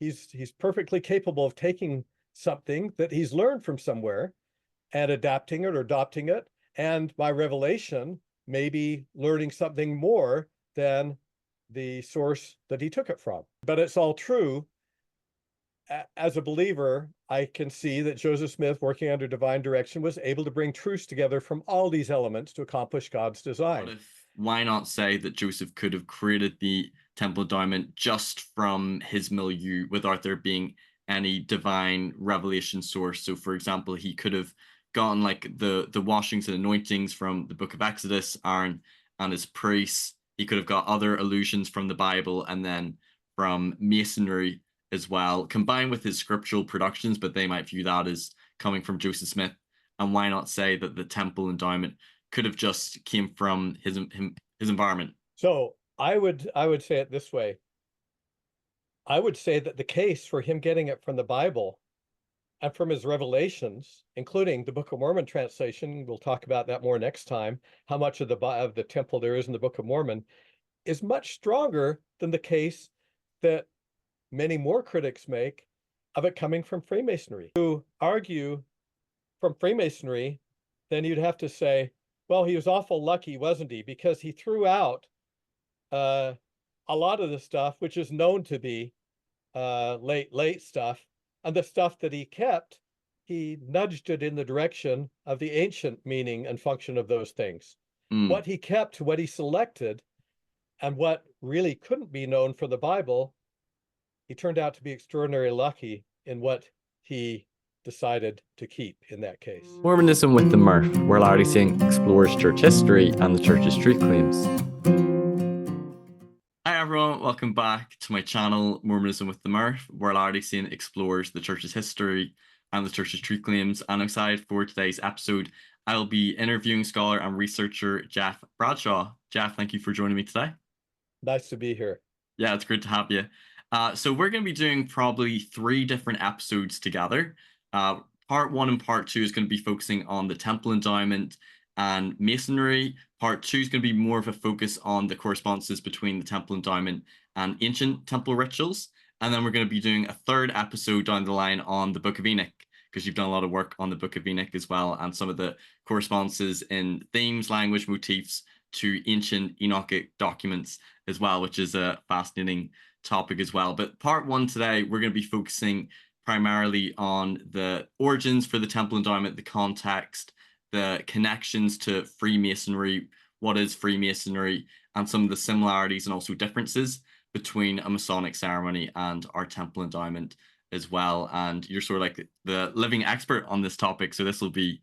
he's perfectly capable of taking something that he's learned from somewhere and adapting it or adopting it. And by revelation, maybe learning something more than the source that he took it from. But it's all true. As a believer, I can see that Joseph Smith, working under divine direction, was able to bring truths together from all these elements to accomplish God's design. Why not say that Joseph could have created the Temple Endowment just from his milieu without there being any divine revelation source? So, for example, he could have gotten like the washings and anointings from the book of Exodus, Aaron and his priests. He could have got other allusions from the Bible and then from Masonry as well, combined with his scriptural productions, but they might view that as coming from Joseph Smith. And why not say that the Temple Endowment could have just came from his environment? So I would say it this way. I would say that the case for him getting it from the Bible and from his revelations, including the Book of Mormon translation, we'll talk about that more next time, how much of the temple there is in the Book of Mormon, is much stronger than the case that many more critics make of it coming from Freemasonry. To argue from Freemasonry, then you'd have to say, well, he was awful lucky, wasn't he? Because he threw out a lot of the stuff, which is known to be late stuff, and the stuff that he kept, he nudged it in the direction of the ancient meaning and function of those things. What he kept, what he selected, and what really couldn't be known from the Bible, he turned out to be extraordinarily lucky in what he decided to keep in that case. Mormonism with the Murph, where Larry Singh explores church history and the church's truth claims. Hi everyone, welcome back to my channel, Mormonism with the Murph, where Larry Singh explores the church's history and the church's truth claims. And I'm excited for today's episode. I'll be interviewing scholar and researcher Jeff Bradshaw. Jeff, thank you for joining me today. Nice to be here. Yeah, it's great to have you. So we're going to be doing probably 3 different episodes together. Part 1 and part 2 is going to be focusing on the Temple Endowment and Masonry. Part 2 is going to be more of a focus on the correspondences between the Temple Endowment and ancient temple rituals. And then we're going to be doing a 3rd episode down the line on the Book of Enoch, because you've done a lot of work on the Book of Enoch as well, and some of the correspondences in themes, language, motifs to ancient Enochic documents as well, which is a fascinating topic as well. But part 1 today, we're going to be focusing primarily on the origins for the Temple Endowment, the context, the connections to Freemasonry, what is Freemasonry, and some of the similarities and also differences between a Masonic ceremony and our Temple Endowment as well. And you're sort of like the living expert on this topic, so this will be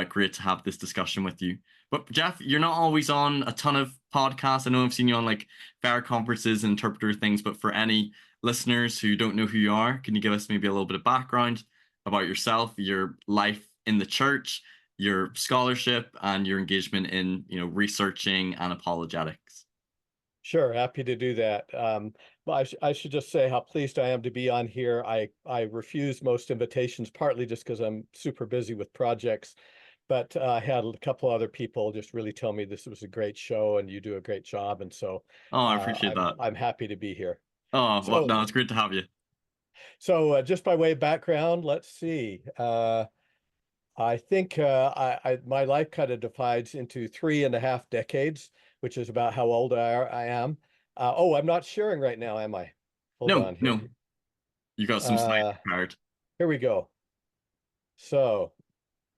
great to have this discussion with you. But Jeff, you're not always on a ton of podcasts. I know I've seen you on like fair conferences and interpreter things, but for any listeners who don't know who you are, can you give us maybe a little bit of background about yourself, your life in the church, your scholarship, and your engagement in, researching and apologetics? Sure, happy to do that. But I should just say how pleased I am to be on here. I refuse most invitations, partly just because I'm super busy with projects. But I had a couple other people just really tell me this was a great show and you do a great job. And so I appreciate that. I'm happy to be here. Oh, well, no, it's great to have you. So just by way of background, let's see. I think my life kind of divides into 3.5 decades, which is about how old I am. I'm not sharing right now, am I? Hold on here. No. You got some slides prepared. Here we go. So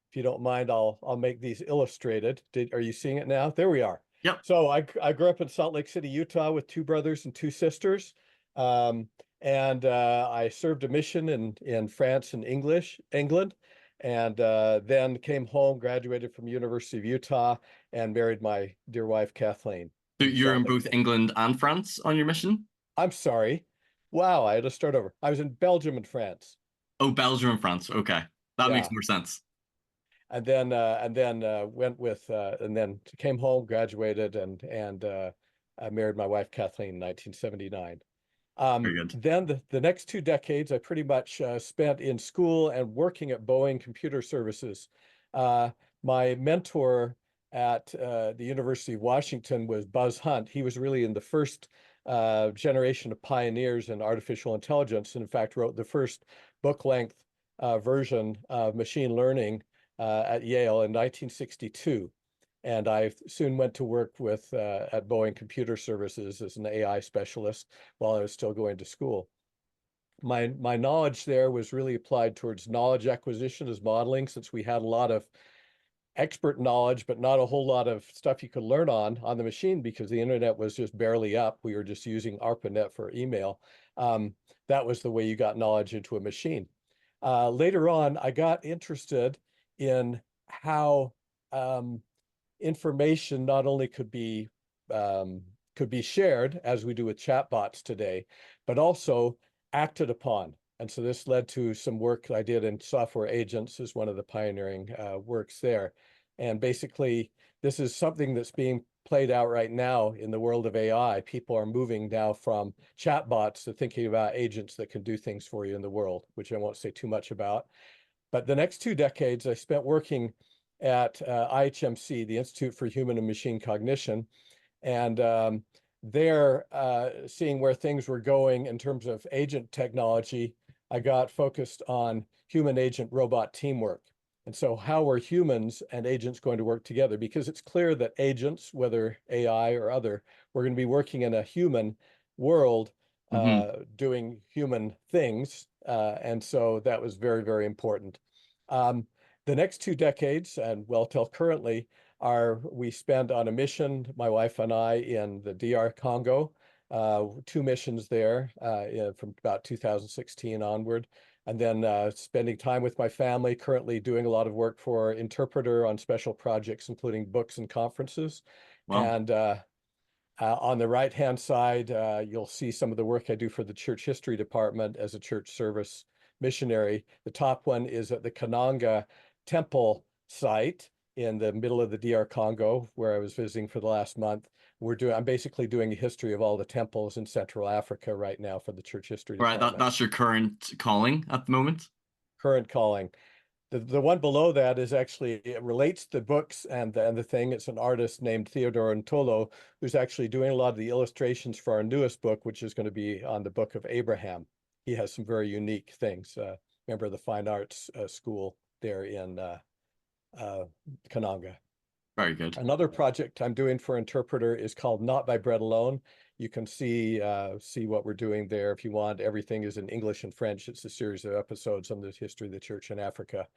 if you don't mind, I'll make these illustrated. Are you seeing it now? There we are. Yep. So I grew up in Salt Lake City, Utah, with 2 brothers and 2 sisters. And I served a mission in France and England, and then came home, graduated from University of Utah, and married my dear wife, Kathleen. So you're in both England and France on your mission? I'm sorry. Wow, I had to start over. I was in Belgium and France. Oh, Belgium and France. Okay. That makes more sense. And then went with and then came home, graduated, and I married my wife Kathleen in 1979. Very good. Then the next 2 decades I pretty much spent in school and working at Boeing Computer Services. My mentor at the University of Washington was Buzz Hunt. He was really in the first generation of pioneers in artificial intelligence, and in fact wrote the first book-length version of machine learning at Yale in 1962. And I soon went to work with at Boeing Computer Services as an AI specialist while I was still going to school. My knowledge there was really applied towards knowledge acquisition as modeling, since we had a lot of expert knowledge, but not a whole lot of stuff you could learn on the machine because the internet was just barely up. We were just using ARPANET for email. That was the way you got knowledge into a machine. Later on, I got interested in how information not only could be shared as we do with chatbots today, but also acted upon. And so this led to some work I did in software agents as one of the pioneering works there. And basically, this is something that's being played out right now in the world of AI. People are moving now from chatbots to thinking about agents that can do things for you in the world, which I won't say too much about. But the next 2 decades, I spent working at IHMC, the Institute for Human and Machine Cognition, and there, seeing where things were going in terms of agent technology, I got focused on human agent robot teamwork. And so how are humans and agents going to work together? Because it's clear that agents, whether AI or other, we're going to be working in a human world, doing human things. And so that was very, very important. The next 2 decades, and well till currently, we spend on a mission, my wife and I, in the DR Congo, 2 missions there from about 2016 onward. And then spending time with my family, currently doing a lot of work for Interpreter on special projects, including books and conferences. Wow. And on the right-hand side, you'll see some of the work I do for the Church History Department as a church service missionary. The top one is at the Kananga Temple site in the middle of the DR Congo, where I was visiting for the last month. I'm basically doing a history of all the temples in Central Africa right now for the Church History Right, Department. that's your current calling at the moment? Current calling. The one below that is actually, it relates to books and the thing. It's an artist named Theodore Ntolo, who's actually doing a lot of the illustrations for our newest book, which is going to be on the Book of Abraham. He has some very unique things. Member of the Fine Arts School there in Kananga. Very good. Another project I'm doing for Interpreter is called Not by Bread Alone. You can see what we're doing there if you want. Everything is in English and French. It's a series of episodes on the history of the church in Africa.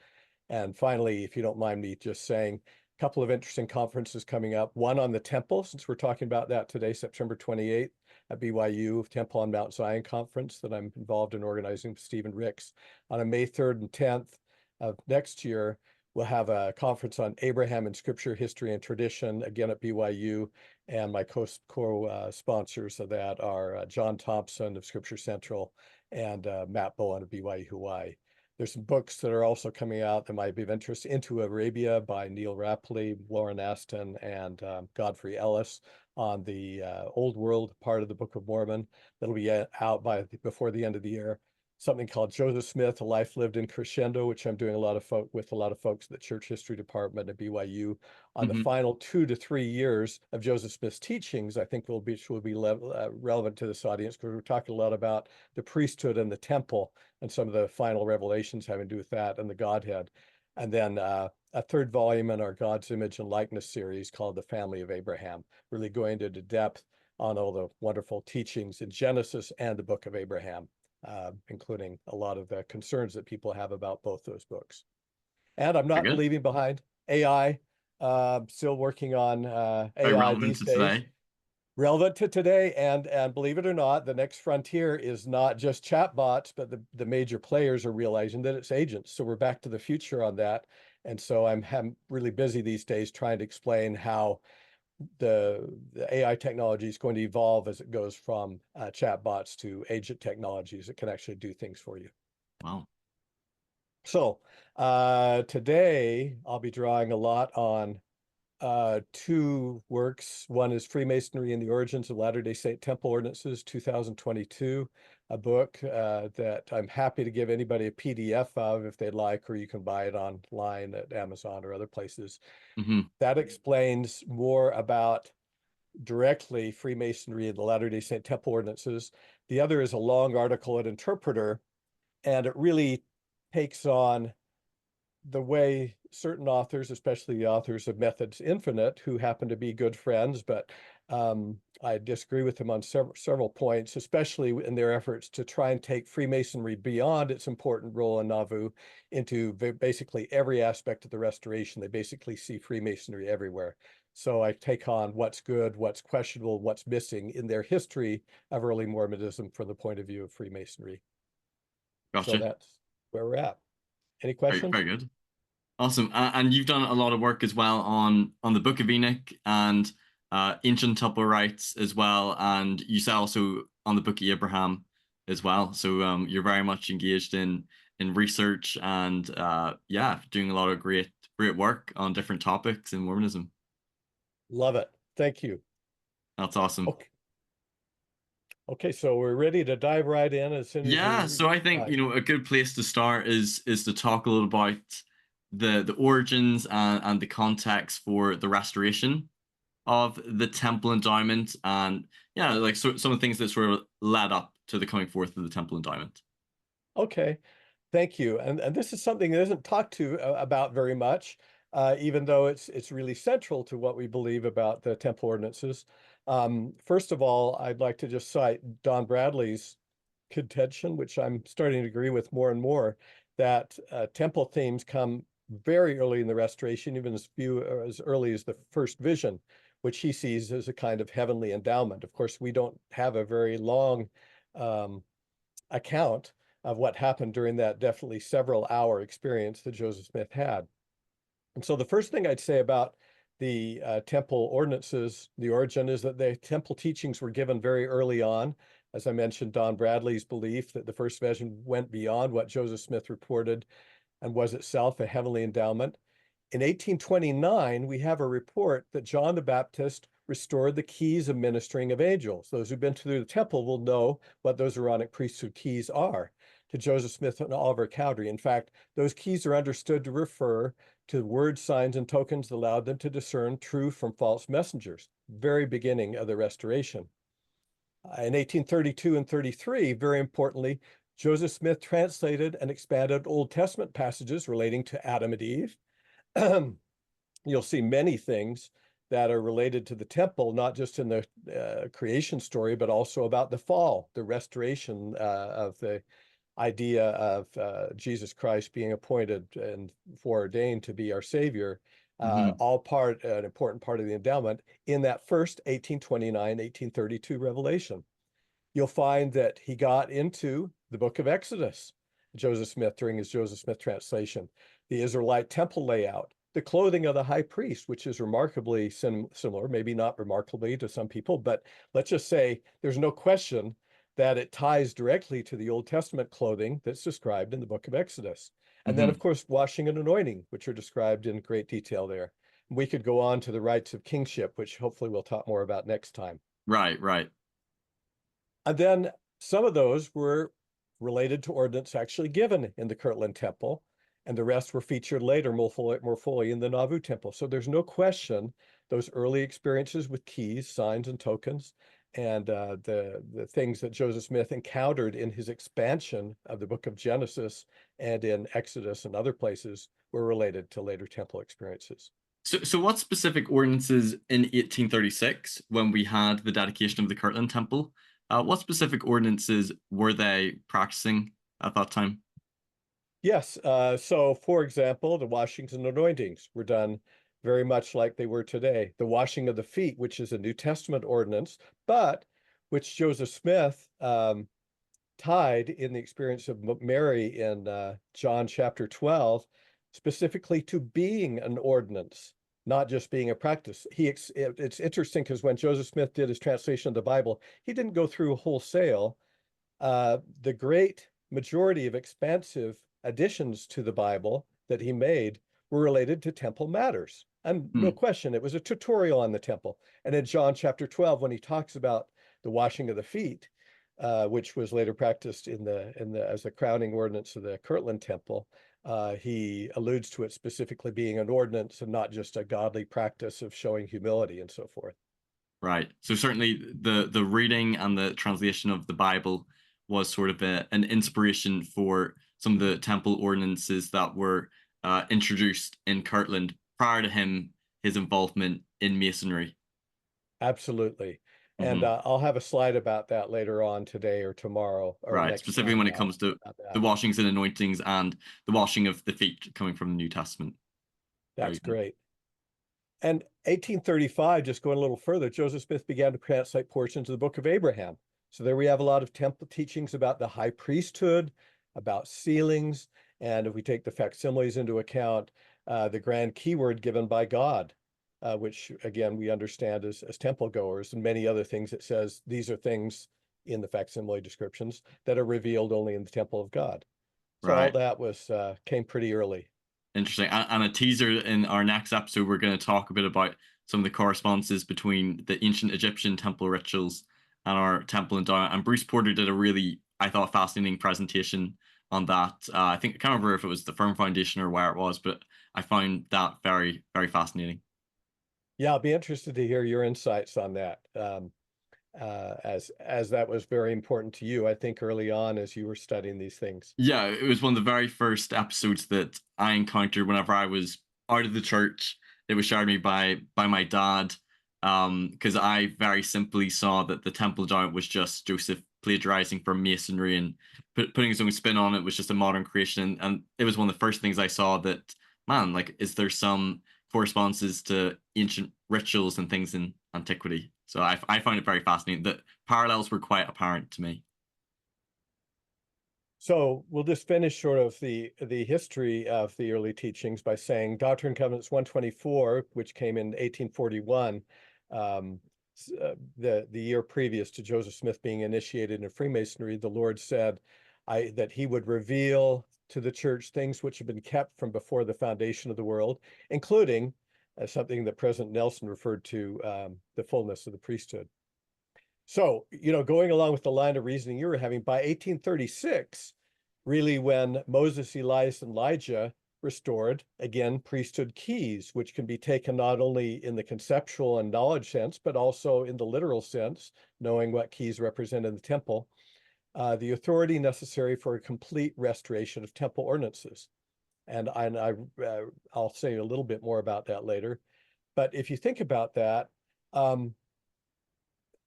And finally, if you don't mind me just saying, a couple of interesting conferences coming up. One on the temple, since we're talking about that today, September 28th at BYU, Temple on Mount Zion Conference that I'm involved in organizing with Stephen Ricks. On a May 3rd and 10th of next year, we'll have a conference on Abraham and Scripture, History, and Tradition, again at BYU. And my co-sponsors of that are John Thompson of Scripture Central and Matt Bowen of BYU Hawaii. There's some books that are also coming out that might be of interest. Into Arabia by Neil Rapley, Lauren Aston, and Godfrey Ellis on the Old World part of the Book of Mormon. That'll be out before the end of the year. Something called Joseph Smith, A Life Lived in Crescendo, which I'm doing with a lot of folks at the Church History Department at BYU on the final 2 to 3 years of Joseph Smith's teachings. I think will be relevant to this audience because we're talking a lot about the priesthood and the temple and some of the final revelations having to do with that and the Godhead. And then a 3rd volume in our God's Image and Likeness series called The Family of Abraham, really going into depth on all the wonderful teachings in Genesis and the Book of Abraham. Including a lot of the concerns that people have about both those books. And I'm not leaving behind AI, still working on AI these days. Today. Relevant to today, and believe it or not, the next frontier is not just chatbots, but the major players are realizing that it's agents. So we're back to the future on that. And so I'm really busy these days trying to explain how the AI technology is going to evolve as it goes from chatbots to agent technologies that can actually do things for you. Wow. So today I'll be drawing a lot on 2 works. One is Freemasonry and the Origins of Latter-day Saint Temple Ordinances, 2022, a book that I'm happy to give anybody a PDF of if they'd like, or you can buy it online at Amazon or other places. That explains more about directly Freemasonry and the Latter-day Saint Temple ordinances. The other is a long article at Interpreter, and it really takes on the way certain authors, especially the authors of Methods Infinite, who happen to be good friends, but I disagree with them on several points, especially in their efforts to try and take Freemasonry beyond its important role in Nauvoo into basically every aspect of the Restoration. They basically see Freemasonry everywhere. So I take on what's good, what's questionable, what's missing in their history of early Mormonism from the point of view of Freemasonry. So Gotcha. that's where we're at. Any Very, questions? very good. Awesome. And you've done a lot of work as well on the Book of Enoch and ancient temple rites as well, and you said also on the Book of Abraham as well. So you're very much engaged in research and yeah, doing a lot of great work on different topics in Mormonism. Love it. Thank you. That's awesome. Okay. Okay, so we're ready to dive right in as soon as Yeah, you're so I think, time. a good place to start is to talk a little about the origins and the context for the restoration of the temple endowment, and yeah, like some of the things that sort of led up to the coming forth of the temple endowment. Okay, thank you. And this is something that isn't talked to about very much, even though it's really central to what we believe about the temple ordinances. First of all, I'd like to just cite Don Bradley's contention, which I'm starting to agree with more and more, that temple themes come very early in the Restoration, even as early as the first vision, which he sees as a kind of heavenly endowment. Of course, we don't have a very long um, account of what happened during that definitely several hour experience that Joseph Smith had. And so the first thing I'd say about the temple ordinances, the origin, is that the temple teachings were given very early on. As I mentioned, Don Bradley's belief that the first vision went beyond what Joseph Smith reported and was itself a heavenly endowment. In 1829, we have a report that John the Baptist restored the keys of ministering of angels. Those who've been through the temple will know what those Aaronic priesthood keys are to Joseph Smith and Oliver Cowdery. In fact, those keys are understood to refer to words, signs, and tokens that allowed them to discern true from false messengers, very beginning of the Restoration. In 1832 and 33, very importantly, Joseph Smith translated and expanded Old Testament passages relating to Adam and Eve. You'll see many things that are related to the temple, not just in the creation story, but also about the fall, the restoration of the idea of Jesus Christ being appointed and foreordained to be our Savior, Hmm. all an important part of the endowment in that first 1829, 1832 revelation. You'll find that he got into the book of Exodus, Joseph Smith, during his Joseph Smith translation, the Israelite temple layout, the clothing of the high priest, which is remarkably similar, maybe not remarkably to some people, but let's just say there's no question that it ties directly to the Old Testament clothing that's described in the book of Exodus. And then, of Hmm. course, washing and anointing, which are described in great detail there. We could go on to the rights of kingship, which hopefully we'll talk more about next time. Right, right. And then some of those were related to ordinance actually given in the Kirtland Temple, and the rest were featured later more fully in the Nauvoo Temple. So there's no question those early experiences with keys, signs, and tokens, and the things that Joseph Smith encountered in his expansion of the book of Genesis and in Exodus and other places were related to later temple experiences. So what specific ordinances in 1836, when we had the dedication of the Kirtland Temple, what specific ordinances were they practicing at that time? Yes. So, for example, the washings and anointings were done very much like they were today. The washing of the feet, which is a New Testament ordinance, but which Joseph Smith tied in the experience of Mary in John chapter 12, specifically to being an ordinance, not just being a practice. It's interesting because when Joseph Smith did his translation of the Bible, he didn't go through wholesale. The great majority of expansive additions to the Bible that he made were related to temple matters. And no Hmm. question, it was a tutorial on the temple. And in John chapter 12, when he talks about the washing of the feet, which was later practiced as a crowning ordinance of the Kirtland Temple, he alludes to it specifically being an ordinance and not just a godly practice of showing humility and so forth. Right. So certainly the reading and the translation of the Bible was sort of an inspiration for some of the temple ordinances that were introduced in Kirtland prior to his involvement in Masonry. Absolutely. And Hmm. I'll have a slide about that later on today or tomorrow or Right. next Specifically time when it comes to about the that. washings and anointings and the washing of the feet coming from the New Testament. Very That's good. great. And 1835, just going a little further, Joseph Smith began to translate portions of the Book of Abraham. So there we have a lot of temple teachings about the high priesthood, about sealings, and if we take the facsimiles into account, the grand keyword given by God, which again we understand as temple goers, and many other things. It says these are things in the facsimile descriptions that are revealed only in the temple of God. So all Right. that was came pretty early. Interesting. And a teaser in our next episode, we're going to talk a bit about some of the correspondences between the ancient Egyptian temple rituals and our temple endowment. And Bruce Porter did a really, I thought, fascinating presentation on that. I think I can't remember if it was the Firm Foundation or where it was, but I found that very, very fascinating. Yeah, I'll be interested to hear your insights on that. As that was very important to you, I think early on as you were studying these things. Yeah, it was one of the very first episodes that I encountered whenever I was out of the church. It was shared me by my dad, because I very simply saw that the temple giant was just Joseph plagiarizing from Masonry and putting his own spin on it was just a modern creation. And it was one of the first things I saw that, man, like, is there some correspondences to ancient rituals and things in antiquity? So I found it very fascinating. The parallels were quite apparent to me. So we'll just finish sort of the history of the early teachings by saying Doctrine and Covenants 124, which came in 1841, the year previous to Joseph Smith being initiated in Freemasonry, the Lord said that he would reveal to the church things which have been kept from before the foundation of the world, including something that President Nelson referred to, the fullness of the priesthood. So, going along with the line of reasoning you were having, by 1836, really when Moses, Elias, and Elijah restored, again, priesthood keys, which can be taken not only in the conceptual and knowledge sense, but also in the literal sense, knowing what keys represent in the temple, the authority necessary for a complete restoration of temple ordinances. And I'll say a little bit more about that later. But if you think about that,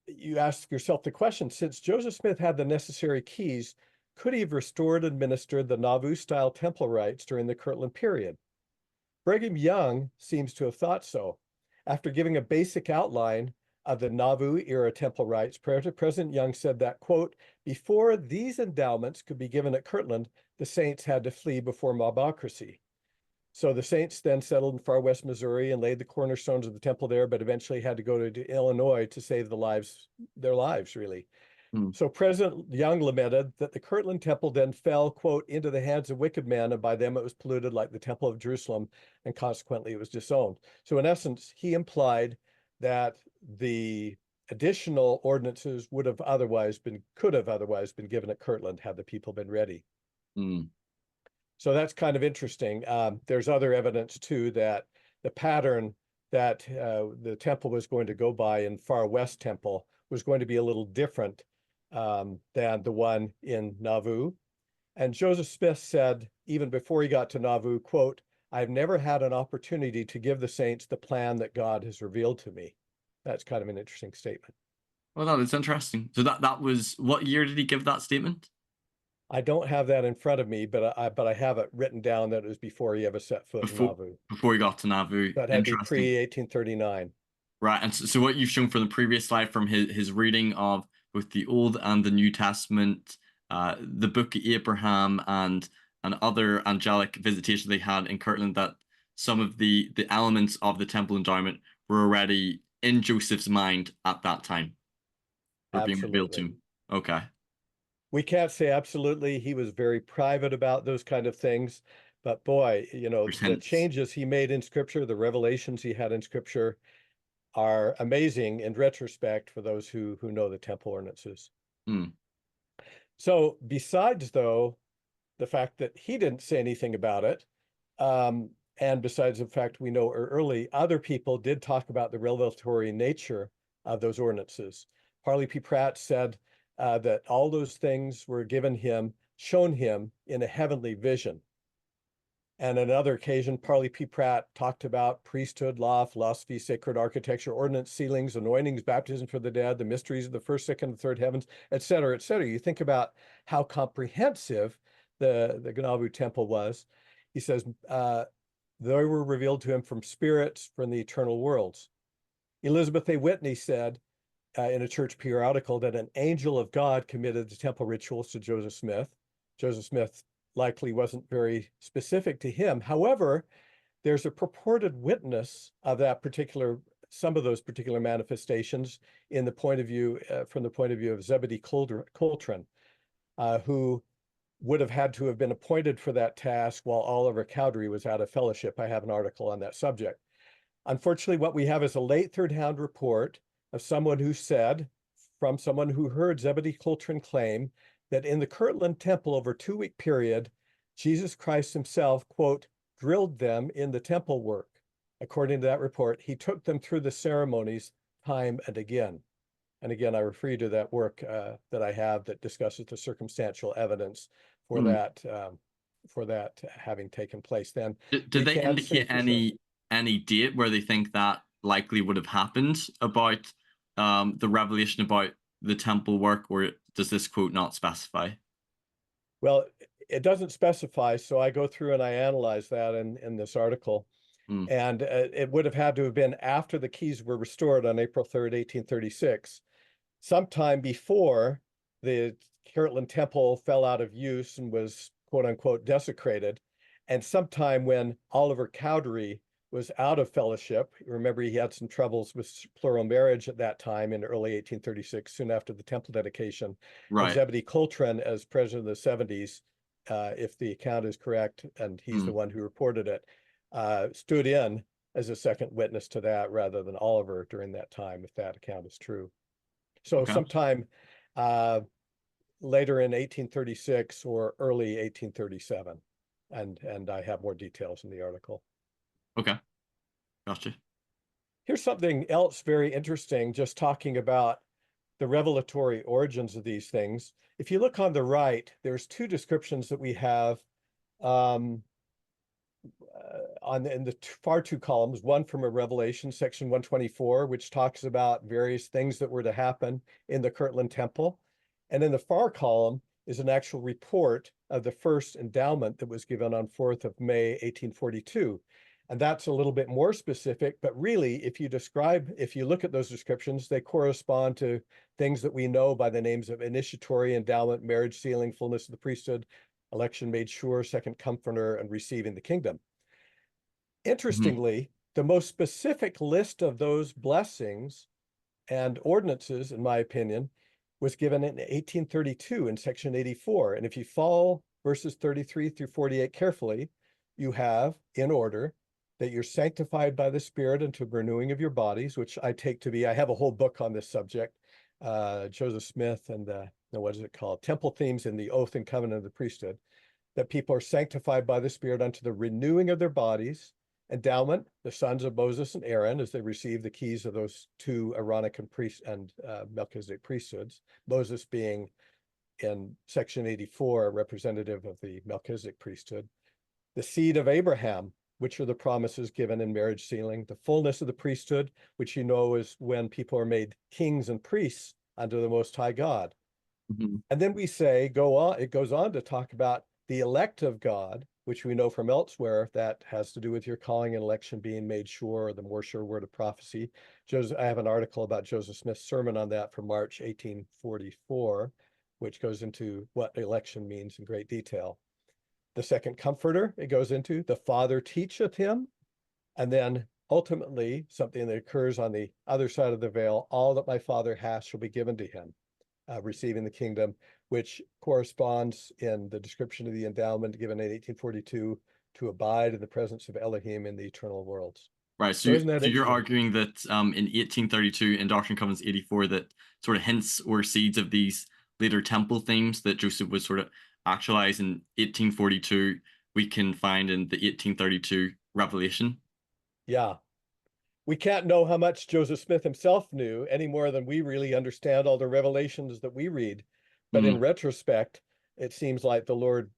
you ask yourself the question, since Joseph Smith had the necessary keys, could he have restored and administered the Nauvoo-style temple rites during the Kirtland period? Brigham Young seems to have thought so. After giving a basic outline of the Nauvoo-era temple rites, President Young said that, quote, before these endowments could be given at Kirtland, the saints had to flee before mobocracy. So the saints then settled in far west Missouri and laid the cornerstones of the temple there, but eventually had to go to Illinois to save their lives, really. Hmm. So President Young lamented that the Kirtland temple then fell, quote, into the hands of wicked men, and by them it was polluted like the temple of Jerusalem, and consequently it was disowned. So in essence, he implied that the additional ordinances could have otherwise been given at Kirtland had the people been ready. Hmm. So that's kind of interesting. There's other evidence too that the pattern that the temple was going to go by in Far West Temple was going to be a little different than the one in Nauvoo. And Joseph Smith said, even before he got to Nauvoo, quote, I've never had an opportunity to give the saints the plan that God has revealed to me. That's kind of an interesting statement. Well, that is interesting. So that was what year did he give that statement? I don't have that in front of me, but I have it written down that it was before he ever set foot in Before Nauvoo. before he got to Nauvoo. That had to be Interesting. pre-1839. Right. And so what you've shown from the previous slide from his reading of both the Old and the New Testament, the Book of Abraham and other angelic visitation they had in Kirtland, that some of the elements of the temple endowment were already in Joseph's mind at that time. Were being revealed to Absolutely. him. Okay. We can't say absolutely. He was very private about those kind of things. But boy, There's the hints. changes he made in scripture, the revelations he had in scripture are amazing in retrospect for those who know the temple ordinances. Hmm. So besides, though, the fact that he didn't say anything about it, and besides the fact we know early, other people did talk about the revelatory nature of those ordinances. Parley P. Pratt said that all those things were shown him in a heavenly vision. And on another occasion, Parley P. Pratt talked about priesthood, law, philosophy, sacred architecture, ordinance, sealings, anointings, baptism for the dead, the mysteries of the first, second, and third heavens, et cetera, et cetera. You think about how comprehensive the Gnabu temple was. He says, they were revealed to him from spirits from the eternal worlds. Elizabeth A. Whitney said in a church periodical that an angel of God committed the temple rituals to Joseph Smith. Joseph Smith likely wasn't very specific to him. However, there's a purported witness of some of those particular manifestations in the point of view, from the point of view of Zebedee Coltrane, who would have had to have been appointed for that task while Oliver Cowdery was out of fellowship. I have an article on that subject. Unfortunately, what we have is a late third hand report of someone who said, from someone who heard Zebedee Coltrane claim that in the Kirtland Temple over a 2-week period, Jesus Christ himself, quote, drilled them in the temple work. According to that report, he took them through the ceremonies time and again. And again, I refer you to that work that I have that discusses the circumstantial evidence for that having taken place. Then Did they indicate any date where they think that likely would have happened about the revelation about the temple work, or does this quote not specify? Well, it doesn't specify, so I go through and I analyze that in this article. And it would have had to have been after the keys were restored on April 3rd, 1836, sometime before the Kirtland Temple fell out of use and was quote unquote desecrated, and sometime when Oliver Cowdery was out of fellowship. Remember, he had some troubles with plural marriage at that time in early 1836, soon after the temple dedication. Right. And Zebedee Coltrane, as president of the 70s, if the account is correct, and he's the one who reported it, stood in as a second witness to that rather than Oliver during that time, if that account is true. So sometime later in 1836 or early 1837. And I have more details in the article. Okay, gotcha. Here's something else very interesting, just talking about the revelatory origins of these things. If you look on the right, there's 2 descriptions that we have in the far 2 columns, one from a Revelation, section 124, which talks about various things that were to happen in the Kirtland Temple. And in the far column is an actual report of the first endowment that was given on 4th of May, 1842. And that's a little bit more specific, but really, if you look at those descriptions, they correspond to things that we know by the names of initiatory, endowment, marriage sealing, fullness of the priesthood, election made sure, second comforter, and receiving the kingdom. Interestingly, the most specific list of those blessings and ordinances, in my opinion, was given in 1832 in section 84. And if you follow verses 33 through 48 carefully, you have in order that you're sanctified by the Spirit unto renewing of your bodies, which I take to be, I have a whole book on this subject, Joseph Smith and what is it called? Temple Themes in the Oath and Covenant of the Priesthood, that people are sanctified by the Spirit unto the renewing of their bodies. Endowment, the sons of Moses and Aaron, as they receive the keys of those 2 Aaronic and Melchizedek priesthoods, Moses being in section 84, a representative of the Melchizedek priesthood. The seed of Abraham, which are the promises given in marriage sealing, the fullness of the priesthood, which you know is when people are made kings and priests under the Most High God. And then we say, it goes on to talk about the elect of God, which we know from elsewhere, that has to do with your calling and election being made sure, or the more sure word of prophecy. I have an article about Joseph Smith's sermon on that from March 1844, which goes into what election means in great detail. The second comforter, it goes into, the Father teacheth him, and then ultimately something that occurs on the other side of the veil, all that my Father hath shall be given to him, receiving the kingdom, which corresponds in the description of the endowment given in 1842 to abide in the presence of Elohim in the eternal worlds. Right, so you're arguing that in 1832 in Doctrine and Covenants 84 that sort of hints or seeds of these later temple themes that Joseph was sort of actualized in 1842 we can find in the 1832 Revelation? Yeah. we can't know how much Joseph Smith himself knew any more than we really understand all the revelations that we read. But in Mm, retrospect, it seems like the Lord,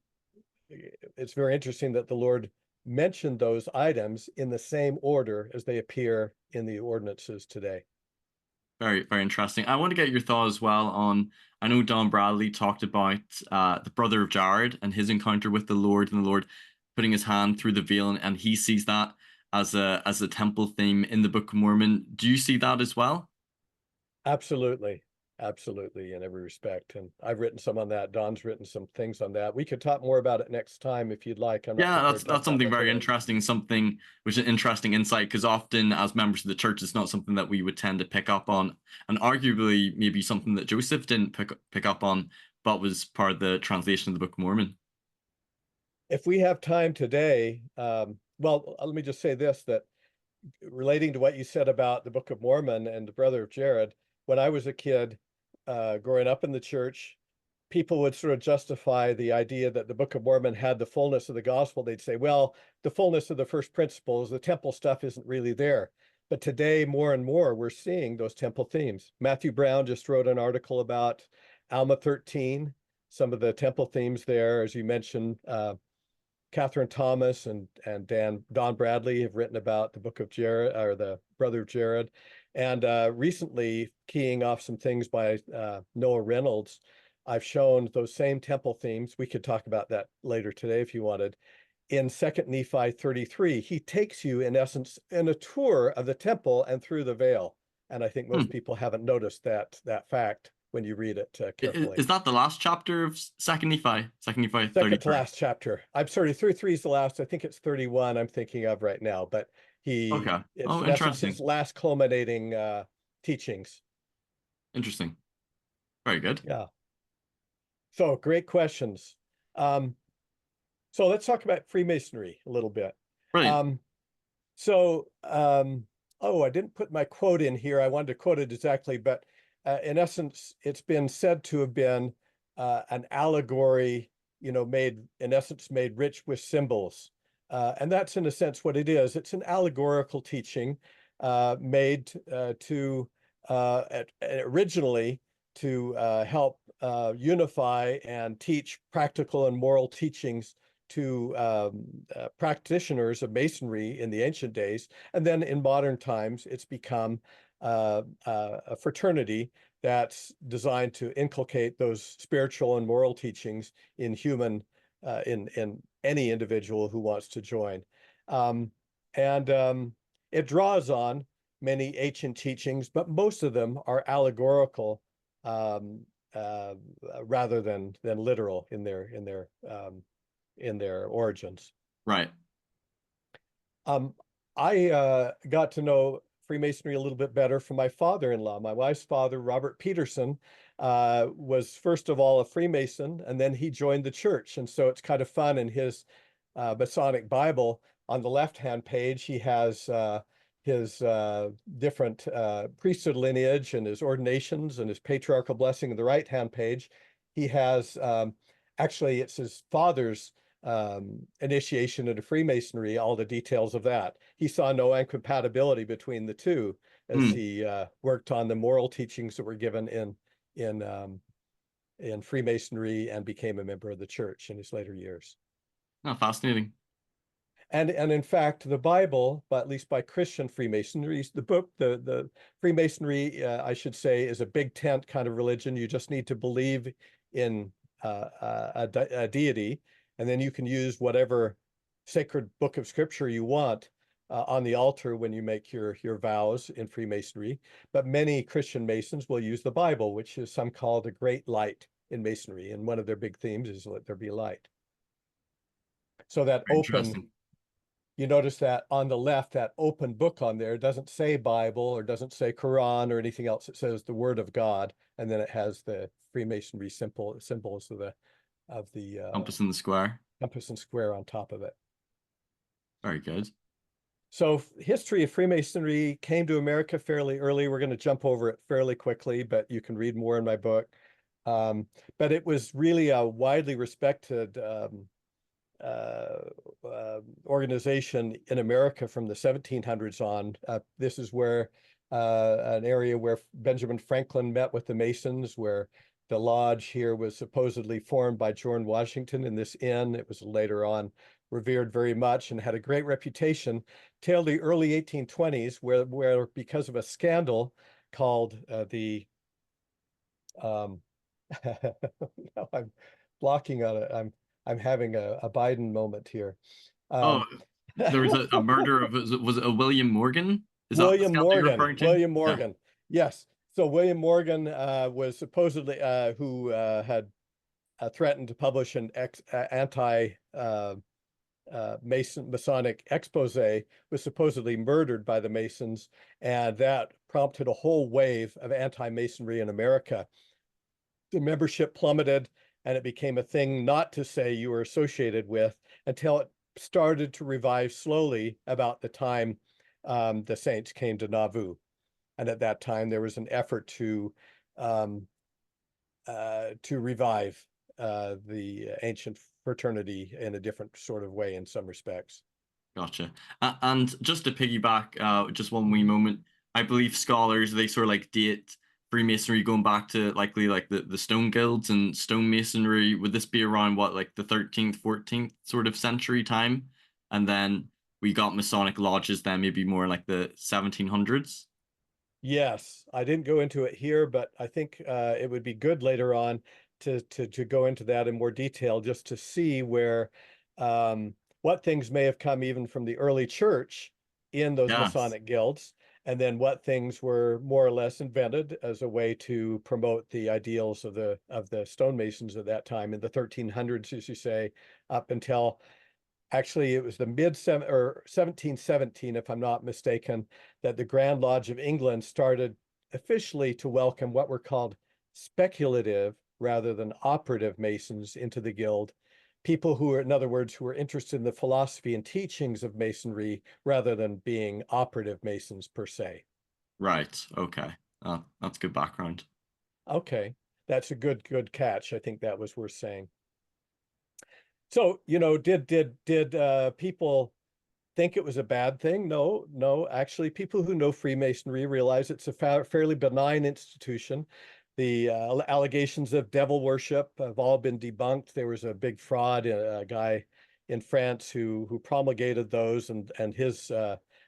it's very interesting that the Lord mentioned those items in the same order as they appear in the ordinances today. very, very interesting. I want to get your thought as well on, I know Don Bradley talked about the brother of Jared and his encounter with the Lord, and the Lord putting his hand through the veil, and he sees that as a temple theme in the Book of Mormon. Do you see that as well? Absolutely. Absolutely, in every respect. And I've written some on that. Don's written some things on that. We could talk more about it next time if you'd like. I'm not Yeah, prepared to that's talk about something that very today. interesting, something which is an interesting insight because often as members of the church, it's not something that we would tend to pick up on, and arguably maybe something that Joseph didn't pick up on, but was part of the translation of the Book of Mormon. If we have time today, well, let me just say this, that relating to what you said about the Book of Mormon and the brother of Jared, when I was a kid, growing up in the church, people would sort of justify the idea that the Book of Mormon had the fullness of the gospel. They'd say, well, the fullness of the first principles, the temple stuff isn't really there. But today, more and more, we're seeing those temple themes. Matthew Brown just wrote an article about Alma 13, some of the temple themes there, as you mentioned. Catherine Thomas and Don Bradley have written about the Book of Jared, or the Brother of Jared, and recently keying off some things by Noah Reynolds. I've shown those same temple themes. We could talk about that later today if you wanted. In 2nd Nephi 33, he takes you in essence in a tour of the temple and through the veil. And I think most Hmm. people haven't noticed that fact when you read it carefully. Is that the last chapter of Second Nephi? Second Nephi Second to 33. last chapter. I'm sorry, 33 is the last. I think it's 31 I'm thinking of right now, but Okay. it's Oh, in essence his interesting. last culminating teachings. Interesting. Very good. Yeah. So great questions. Um, so let's talk about Freemasonry a little bit. Brilliant. Um, so, oh, I didn't put my quote in here. I wanted to quote it exactly, but in essence, it's been said to have been an allegory, made in essence made rich with symbols. And that's in a sense what it is. It's an allegorical teaching made to originally to help unify and teach practical and moral teachings to practitioners of Masonry in the ancient days. And then in modern times, it's become a fraternity that's designed to inculcate those spiritual and moral teachings in in any individual who wants to join. Um, and it draws on many ancient teachings, but most of them are allegorical um, uh, rather than literal in their origins. Right. I got to know Freemasonry a little bit better from my father-in-law. My wife's father, Robert Peterson, was first of all a Freemason, and then he joined the church. And so it's kind of fun in his Masonic Bible. On the left-hand page, he has his different priesthood lineage and his ordinations and his patriarchal blessing. On the right-hand page, he has actually it's his father's initiation into Freemasonry, all the details of that. He saw no incompatibility between the two as Hmm. he worked on the moral teachings that were given in Freemasonry and became a member of the church in his later years. Oh, fascinating. And in fact, the Bible, but at least by Christian Freemasonry, the book, the Freemasonry, I should say, is a big tent kind of religion. You just need to believe in a deity, and then you can use whatever sacred book of scripture you want on the altar when you make your vows in Freemasonry. But many Christian Masons will use the Bible, which is some call the great light in Masonry. And one of their big themes is let there be light. So that Very open, interesting. you notice that on the left, that open book on there doesn't say Bible or doesn't say Quran or anything else. It says the Word of God, and then it has the Freemasonry symbols of the Compass in the square. compass and square on top of it. Very good. So history of Freemasonry came to America fairly early. We're going to jump over it fairly quickly, but you can read more in my book. But it was really a widely respected organization in America from the 1700s on. This is where an area where Benjamin Franklin met with the Masons, where the lodge here was supposedly formed by George Washington in this inn. It was later on revered very much and had a great reputation till the early 1820s, where because of a scandal called now I'm blocking on it. I'm having a Biden moment here. Oh, Um, there was a murder of, was it a William Morgan? Is that the William scandal you're Morgan. referring to? William Yeah. Morgan. Yes. So William Morgan was supposedly who had threatened to publish an anti Masonic expose, was supposedly murdered by the Masons, and that prompted a whole wave of anti-Masonry in America. The membership plummeted, and it became a thing not to say you were associated with until it started to revive slowly about the time the Saints came to Nauvoo. And at that time, there was an effort to revive the ancient fraternity in a different sort of way in some respects. Gotcha. And just to piggyback, just one wee Mhm. moment, I believe scholars they sort of like date Freemasonry going back to likely like the stone guilds and stonemasonry. Would this be around what like the 13th, 14th sort of century time? And then we got Masonic lodges then maybe more like the 1700s. Yes, I didn't go into it here, but I think it would be good later on to go into that in more detail, just to see where what things may have come even from the early church in those Yes. Masonic guilds, and then what things were more or less invented as a way to promote the ideals of the stonemasons at that time in the 1300s, as you say, up until actually it was the mid 1717, if I'm not mistaken, that the Grand Lodge of England started officially to welcome what were called speculative rather than operative Masons into the guild. People who were, in other words, who were interested in the philosophy and teachings of Masonry rather than being operative Masons per se. Right. Okay. That's good background. Okay, that's a good catch. I think that was worth saying. So, did people think it was a bad thing? No, no. Actually, people who know Freemasonry realize it's a fairly benign institution. The allegations of devil worship have all been debunked. There was a big fraud, a guy in France who promulgated those, and his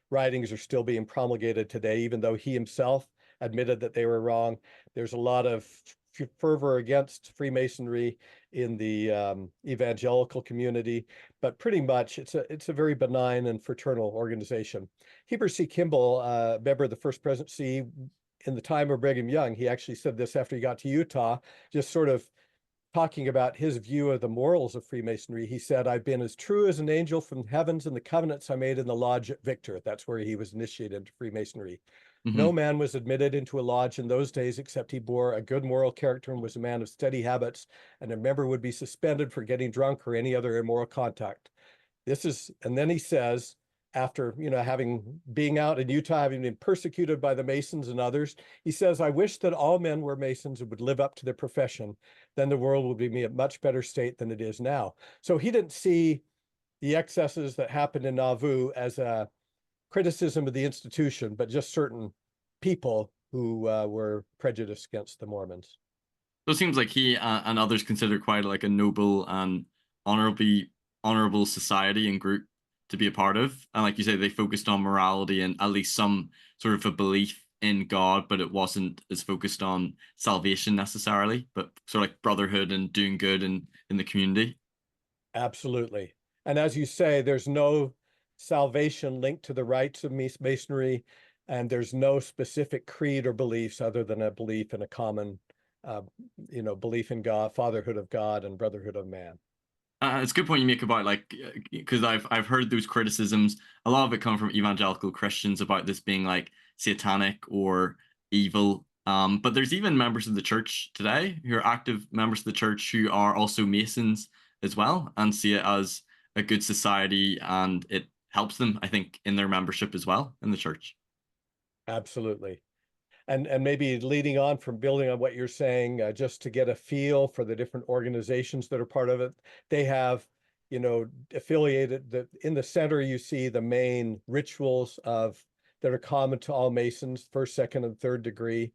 writings are still being promulgated today, even though he himself admitted that they were wrong. There's a lot of fervor against Freemasonry in the evangelical community, but pretty much it's a very benign and fraternal organization. Heber C. Kimball, member of the First Presidency in the time of Brigham Young, he actually said this after he got to Utah, just sort of talking about his view of the morals of Freemasonry. He said, "I've been as true as an angel from heavens in the covenants I made in the lodge at Victor." That's where he was initiated into Freemasonry. No Hmm. man was admitted into a lodge in those days except he bore a good moral character and was a man of steady habits, and a member would be suspended for getting drunk or any other immoral contact. And then he says, after, having being out in Utah, having been persecuted by the Masons and others, he says, "I wish that all men were Masons and would live up to their profession. Then the world would be in a much better state than it is now." So he didn't see the excesses that happened in Nauvoo as a criticism of the institution, but just certain people who were prejudiced against the Mormons. So it seems like he and others consider quite like a noble and honorably honorable society and group to be a part of. And like you say, they focused on morality and at least some sort of a belief in God, but it wasn't as focused on salvation necessarily, but sort of like brotherhood and doing good in the community. Absolutely. And as you say, there's no salvation linked to the rites of Masonry, and there's no specific creed or beliefs other than a belief in a common, uh, belief in God, fatherhood of God, and brotherhood of man. It's a good point you make about like because I've heard those criticisms. A lot of it come from evangelical Christians about this being like satanic or evil. But there's even members of the church today who are active members of the church who are also Masons as well and see it as a good society and it helps them, I think, in their membership as well in the church. Absolutely. And maybe leading on from building on what you're saying, just to get a feel for the different organizations that are part of it, they have affiliated. In the center, you see the main rituals that are common to all Masons, first, second, and third degree,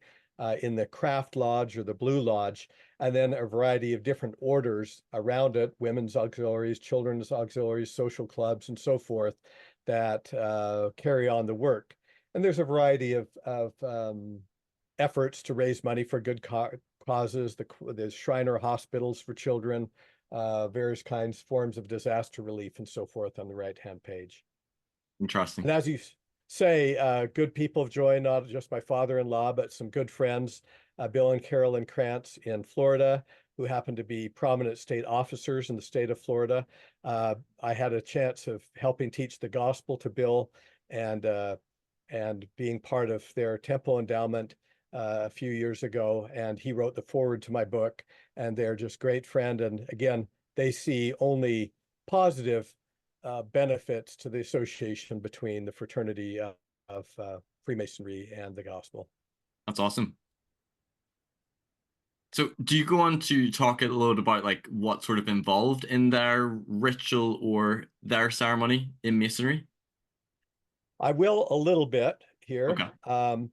in the Craft Lodge or the Blue Lodge, and then a variety of different orders around it, women's auxiliaries, children's auxiliaries, social clubs, and so forth, that carry on the work. And there's a variety of efforts to raise money for good causes, the Shriner hospitals for children, various forms of disaster relief, and so forth on the right-hand page. Interesting. And as you say, good people have joined, not just my father-in-law, but some good friends, Bill and Carolyn Krantz in Florida, who happen to be prominent state officers in the state of Florida. I had a chance of helping teach the gospel to Bill and being part of their temple endowment a few years ago. And he wrote the foreword to my book, and they're just great friend. And again, they see only positive benefits to the association between the fraternity of Freemasonry and the gospel. That's awesome. So do you go on to talk a little about like what sort of involved in their ritual or their ceremony in Masonry? I will a little bit here, Okay.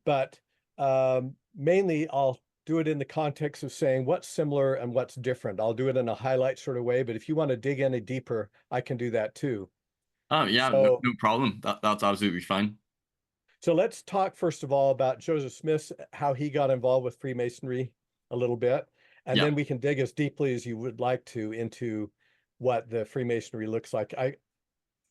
but mainly I'll do it in the context of saying what's similar and what's different. I'll do it in a highlight sort of way, but if you want to dig any deeper, I can do that too. Oh yeah, So, no problem. That's absolutely fine. so let's talk first of all about Joseph Smith, how he got involved with Freemasonry a little bit, and Yeah. then we can dig as deeply as you would like to into what the Freemasonry looks like.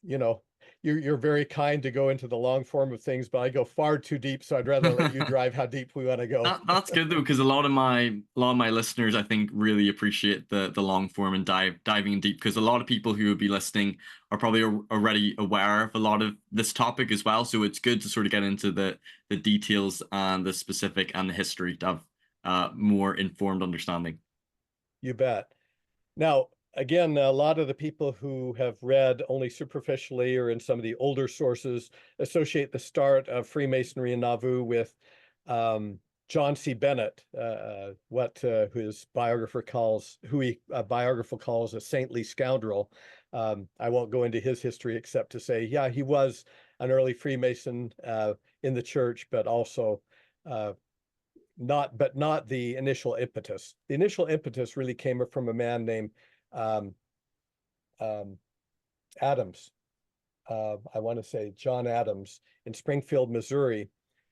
You know, you're very kind to go into the long form of things, but I go far too deep, so I'd rather let you drive how deep we want to go. That's good though, because a lot of my listeners, I think, really appreciate the long form and diving in deep. Because a lot of people who would be listening are probably already aware of a lot of this topic as well. So it's good to sort of get into the details and the specific and the history to have more informed understanding. You bet. Now, again, a lot of the people who have read only superficially or in some of the older sources associate the start of Freemasonry in Nauvoo with John C. Bennett, who a biographer calls a saintly scoundrel. I won't go into his history except to say, yeah, he was an early Freemason in the church, but also not the initial impetus. The initial impetus really came from a man named um, um, Adams. I want to say John Adams in Springfield, Missouri.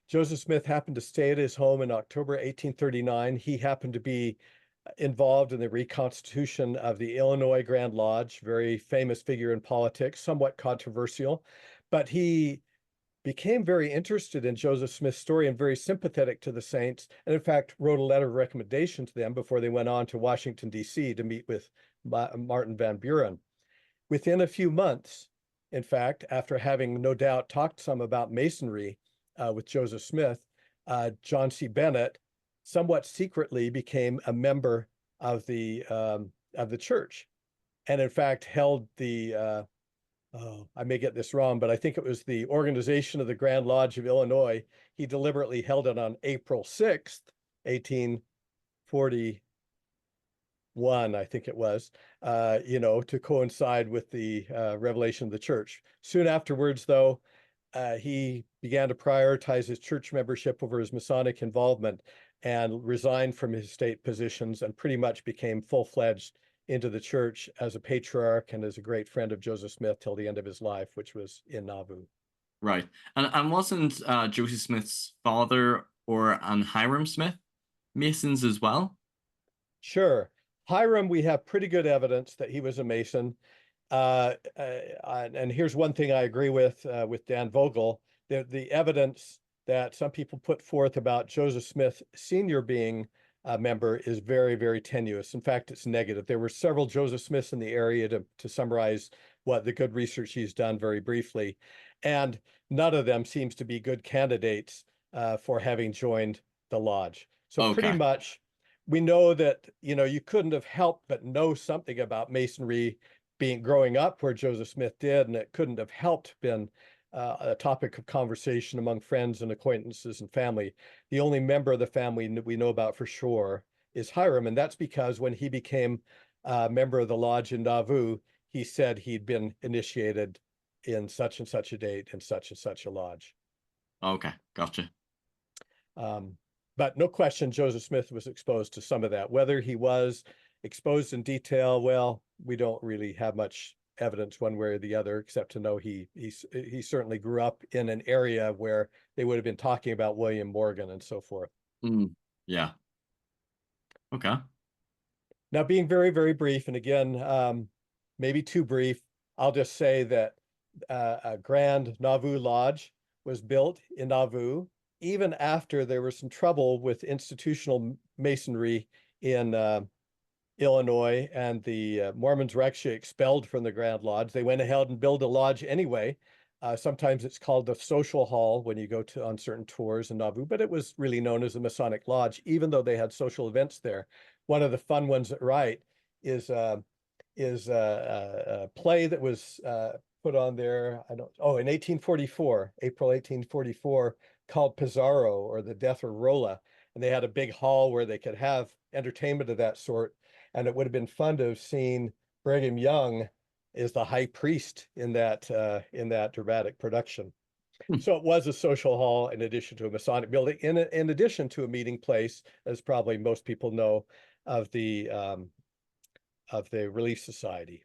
Joseph Smith happened to stay at his home in October 1839. He happened to be involved in the reconstitution of the Illinois Grand Lodge, very famous figure in politics, somewhat controversial, but he became very interested in Joseph Smith's story and very sympathetic to the Saints, and in fact wrote a letter of recommendation to them before they went on to Washington, D.C. to meet with Martin Van Buren. Within a few months, in fact, after having no doubt talked some about Masonry with Joseph Smith, John C. Bennett somewhat secretly became a member of the church, and in fact held the I may get this wrong, but I think it was the Organization of the Grand Lodge of Illinois. He deliberately held it on April 6th, 1841, I think it was, to coincide with the revelation of the church. Soon afterwards, though, he began to prioritize his church membership over his Masonic involvement and resigned from his state positions and pretty much became full-fledged into the church as a patriarch and as a great friend of Joseph Smith till the end of his life, which was in Nauvoo. Right. And wasn't Joseph Smith's father and Hiram Smith Masons as well? Sure. Hiram, we have pretty good evidence that he was a Mason. And here's one thing I agree with Dan Vogel. The evidence that some people put forth about Joseph Smith Sr. being a member is very, very tenuous. In fact, it's negative. There were several Joseph Smiths in the area, to summarize what the good research he's done very briefly. And none of them seems to be good candidates for having joined the lodge. So pretty Okay. much we know that, you couldn't have helped but know something about Masonry growing up where Joseph Smith did, and it couldn't have helped been a topic of conversation among friends and acquaintances and family. The only member of the family we know about for sure is Hiram, and that's because when he became a member of the lodge in Nauvoo, he said he'd been initiated in such and such a date in such and such a lodge. Okay, gotcha. But no question, Joseph Smith was exposed to some of that. Whether he was exposed in detail, well, we don't really have much evidence one way or the other, except to know he certainly grew up in an area where they would have been talking about William Morgan and so forth. Yeah. Okay. Now, being very, very brief, and again, maybe too brief, I'll just say that a Grand Nauvoo Lodge was built in Nauvoo, even after there was some trouble with institutional Masonry in Illinois, and the Mormons were actually expelled from the Grand Lodge. They went ahead and built a lodge anyway. Sometimes it's called the Social Hall when you go to on certain tours in Nauvoo, but it was really known as the Masonic Lodge, even though they had social events there. One of the fun ones at Wright is a play that was put on there. In 1844, April 1844, called Pizarro, or the Death of Rolla, and they had a big hall where they could have entertainment of that sort. And it would have been fun to have seen Brigham Young as the high priest in that dramatic production. So it was a social hall in addition to a Masonic building, in addition to a meeting place, as probably most people know, of the Relief Society.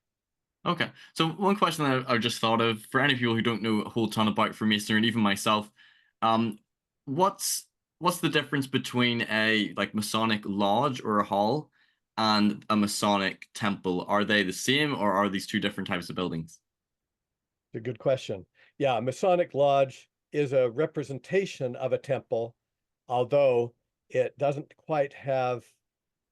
Okay. So one question that I just thought of, for any people who don't know a whole ton about Freemasonry, and even myself, what's the difference between a Masonic lodge or a hall and a Masonic temple? Are they the same, or are these two different types of buildings? It's a good question. Yeah, a Masonic lodge is a representation of a temple, although it doesn't quite have,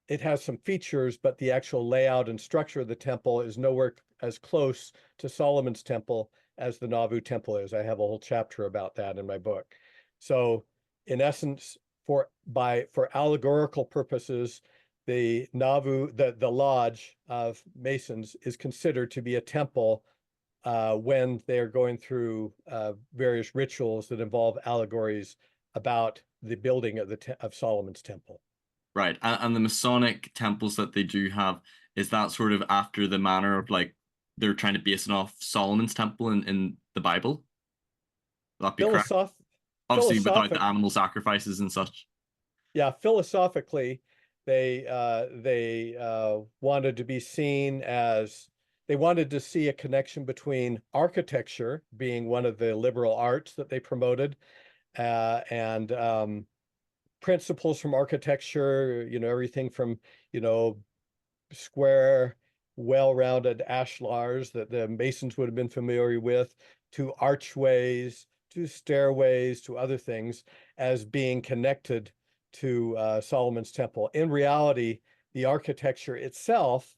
it has some features, but the actual layout and structure of the temple is nowhere as close to Solomon's temple as the Nauvoo temple is. I have a whole chapter about that in my book. So in essence, for allegorical purposes, the Nauvoo, the lodge of Masons is considered to be a temple when they're going through various rituals that involve allegories about the building of Solomon's temple. Right. And the Masonic temples that they do have, is that sort of after the manner of they're trying to base it off Solomon's temple in the Bible? Would that be correct? Obviously, without the animal sacrifices and such. Yeah, philosophically, they wanted to be seen as, they wanted to see a connection between architecture being one of the liberal arts that they promoted, and principles from architecture, everything from, square, well-rounded ashlars that the Masons would have been familiar with, to archways, to stairways, to other things, as being connected to Solomon's temple. In reality, the architecture itself,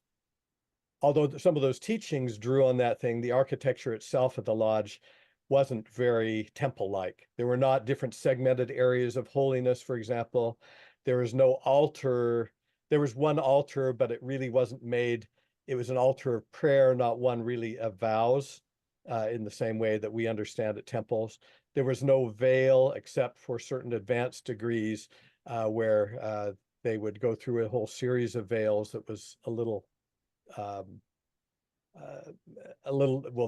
although some of those teachings drew on that thing, the architecture itself at the lodge wasn't very temple-like. There were not different segmented areas of holiness, for example. There was no altar. There was one altar, but it really wasn't made. It was an altar of prayer, not one really of vows, in the same way that we understand at temples. There was no veil except for certain advanced degrees where they would go through a whole series of veils that was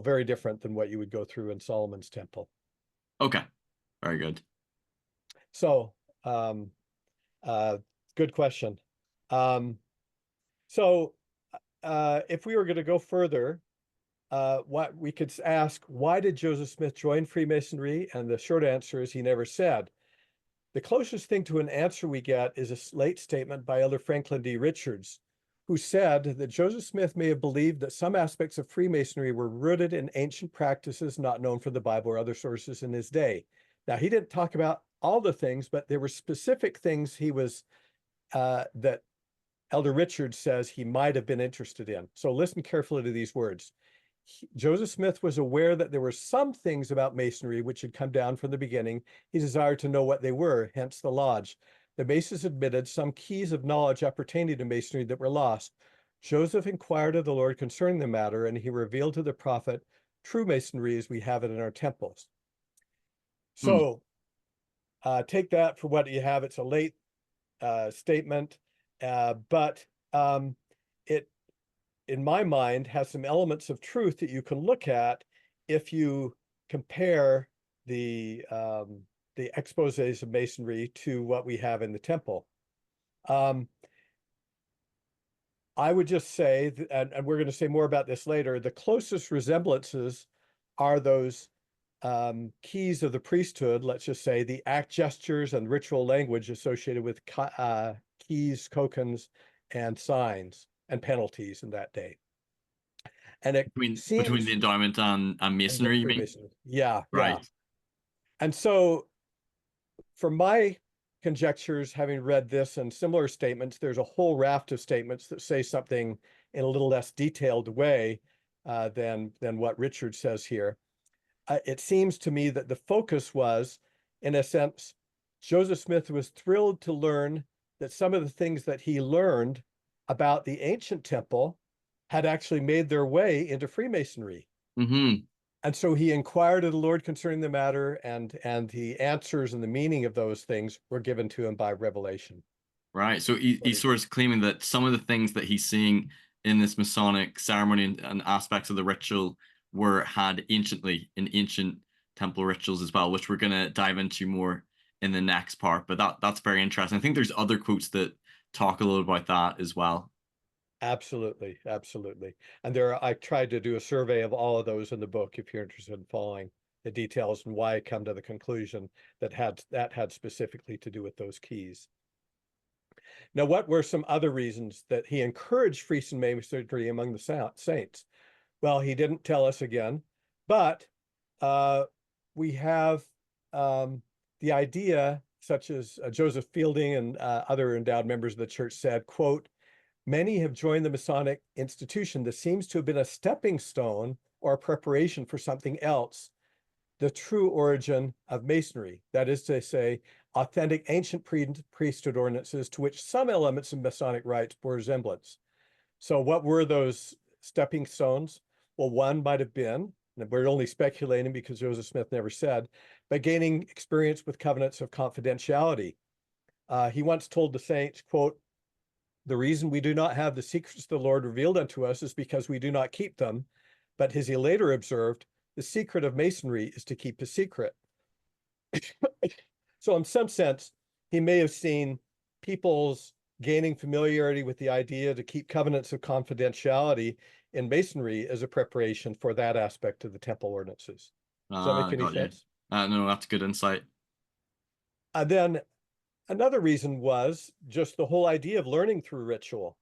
very different than what you would go through in Solomon's temple. Okay, very good. So, good question. So, if we were going to go further, what we could ask, why did Joseph Smith join Freemasonry? And the short answer is he never said. The closest thing to an answer we get is a late statement by Elder Franklin D. Richards, who said that Joseph Smith may have believed that some aspects of Freemasonry were rooted in ancient practices not known from the Bible or other sources in his day. Now, he didn't talk about all the things, but there were specific things he was, that Elder Richards says he might have been interested in. So listen carefully to these words. Joseph Smith was aware that there were some things about Masonry which had come down from the beginning. He desired to know what they were, hence the lodge. The Masons admitted some keys of knowledge appertaining to Masonry that were lost. Joseph inquired of the Lord concerning the matter, and he revealed to the prophet true Masonry as we have it in our temples. So take that for what you have. It's a late statement, but it in my mind, has some elements of truth that you can look at if you compare the exposés of Masonry to what we have in the temple. I would just say, and we're going to say more about this later, the closest resemblances are those keys of the priesthood, let's just say the act gestures and ritual language associated with keys, tokens, and signs and penalties in that day. And it Between the seems, endowment and and the Masonry, you mean? Freemasonry. Yeah, yeah. Right. And so from my conjectures, having read this and similar statements, there's a whole raft of statements that say something in a little less detailed way than what Richard says here. It seems to me that the focus was, in a sense, Joseph Smith was thrilled to learn that some of the things that he learned about the ancient temple had actually made their way into Freemasonry. Mm-hmm. And so he inquired of the Lord concerning the matter, and the answers and the meaning of those things were given to him by revelation. Right. So he's sort of claiming that some of the things that he's seeing in this Masonic ceremony and aspects of the ritual had anciently in ancient temple rituals as well, which we're going to dive into more in the next part. But that's very interesting. I think there's other quotes that talk a little about that as well. Absolutely, absolutely. And I tried to do a survey of all of those in the book if you're interested in following the details and why I come to the conclusion that had specifically to do with those keys. Now, what were some other reasons that he encouraged Freemasonry among the saints? Well, he didn't tell us again, but we have the idea, such as Joseph Fielding and other endowed members of the church said, quote, "Many have joined the Masonic institution that seems to have been a stepping stone or a preparation for something else, the true origin of Masonry. That is to say, authentic ancient priesthood ordinances to which some elements of Masonic rites bore resemblance." So what were those stepping stones? Well, one might have been, and we're only speculating because Joseph Smith never said, but gaining experience with covenants of confidentiality. He once told the saints, quote, "The reason we do not have the secrets of the Lord revealed unto us is because we do not keep them." But as he later observed, the secret of Masonry is to keep a secret. So in some sense, he may have seen people's gaining familiarity with the idea to keep covenants of confidentiality in Masonry as a preparation for that aspect of the temple ordinances. Does that make any Got you. sense? No, that's good insight. And then another reason was just the whole idea of learning through ritual.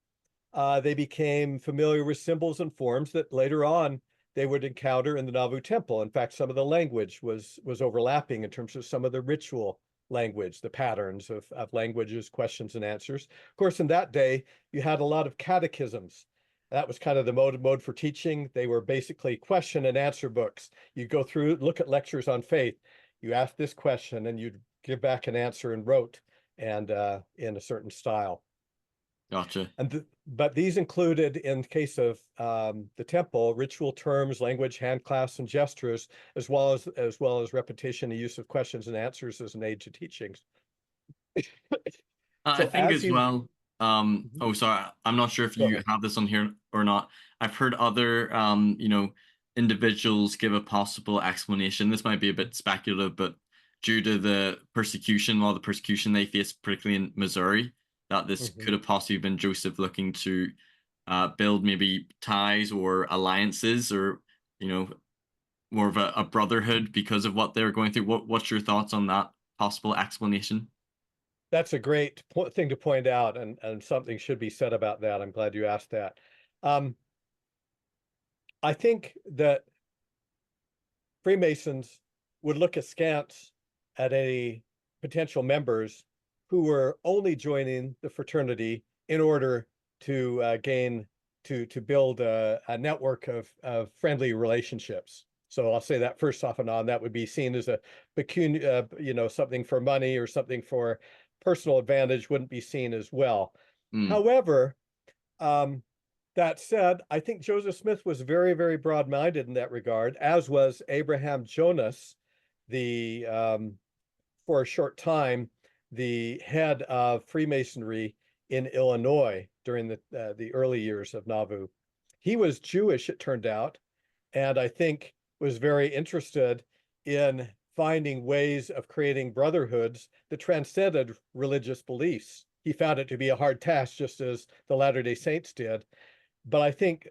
They became familiar with symbols and forms that later on they would encounter in the Nauvoo temple. In fact, some of the language was overlapping in terms of some of the ritual language, the patterns of languages, questions and answers. Of course, in that day, you had a lot of catechisms. That was kind of the mode for teaching. They were basically question and answer books. You go through, look at lectures on faith. You ask this question and you'd give back an answer in rote and in a certain style. Gotcha. But these included, in case of the temple, ritual terms, language, hand clasps, and gestures, as well as repetition and use of questions and answers as an aid to teachings. I So think as as you, well. Oh, sorry. I'm not sure if go you ahead. have this on here or not. I've heard other, individuals give a possible explanation. This might be a bit speculative, but due to the persecution, all the persecution they faced, particularly in Missouri, that this Mhm. could have possibly been Joseph looking to build maybe ties or alliances or, you know, more of a brotherhood because of what they were going through. What's your thoughts on that possible explanation? That's a great thing to point out, and something should be said about that. I'm glad you asked that. Um, I think that Freemasons would look askance at any potential members who were only joining the fraternity in order to gain to build a network of friendly relationships. So I'll say that first off and on, that would be seen as a something for money or something for personal advantage wouldn't be seen as well. Mm, However, um, that said, I think Joseph Smith was very, very broad-minded in that regard, as was Abraham Jonas, the for a short time, the head of Freemasonry in Illinois during the early years of Nauvoo. he was Jewish, it turned out, and I think was very interested in finding ways of creating brotherhoods that transcended religious beliefs. He found it to be a hard task, just as the Latter-day Saints did. But I think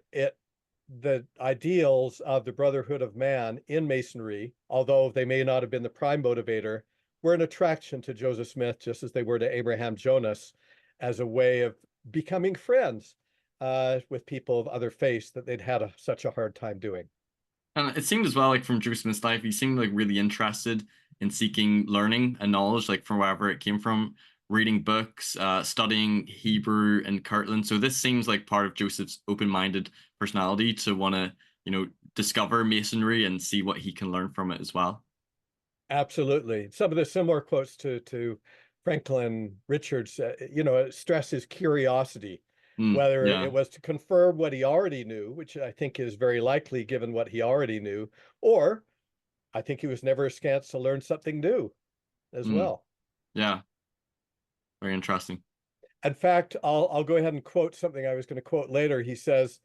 the ideals of the Brotherhood of Man in Masonry, although they may not have been the prime motivator, were an attraction to Joseph Smith, just as they were to Abraham Jonas, as a way of becoming friends with people of other faiths that they'd had such a hard time doing. And it seemed as well, like from Joseph Smith's life, he seemed like really interested in seeking learning and knowledge, like from wherever it came from, reading books, studying Hebrew and Kirtland. So this seems like part of Joseph's open-minded personality to want to, discover Masonry and see what he can learn from it as well. Absolutely. Some of the similar quotes to Franklin Richards, it stresses curiosity, whether Yeah. it was to confirm what he already knew, which I think is very likely given what he already knew, or I think he was never askance to learn something new as Mm, well. yeah. Very interesting. In fact, I'll go ahead and quote something I was going to quote later. He says,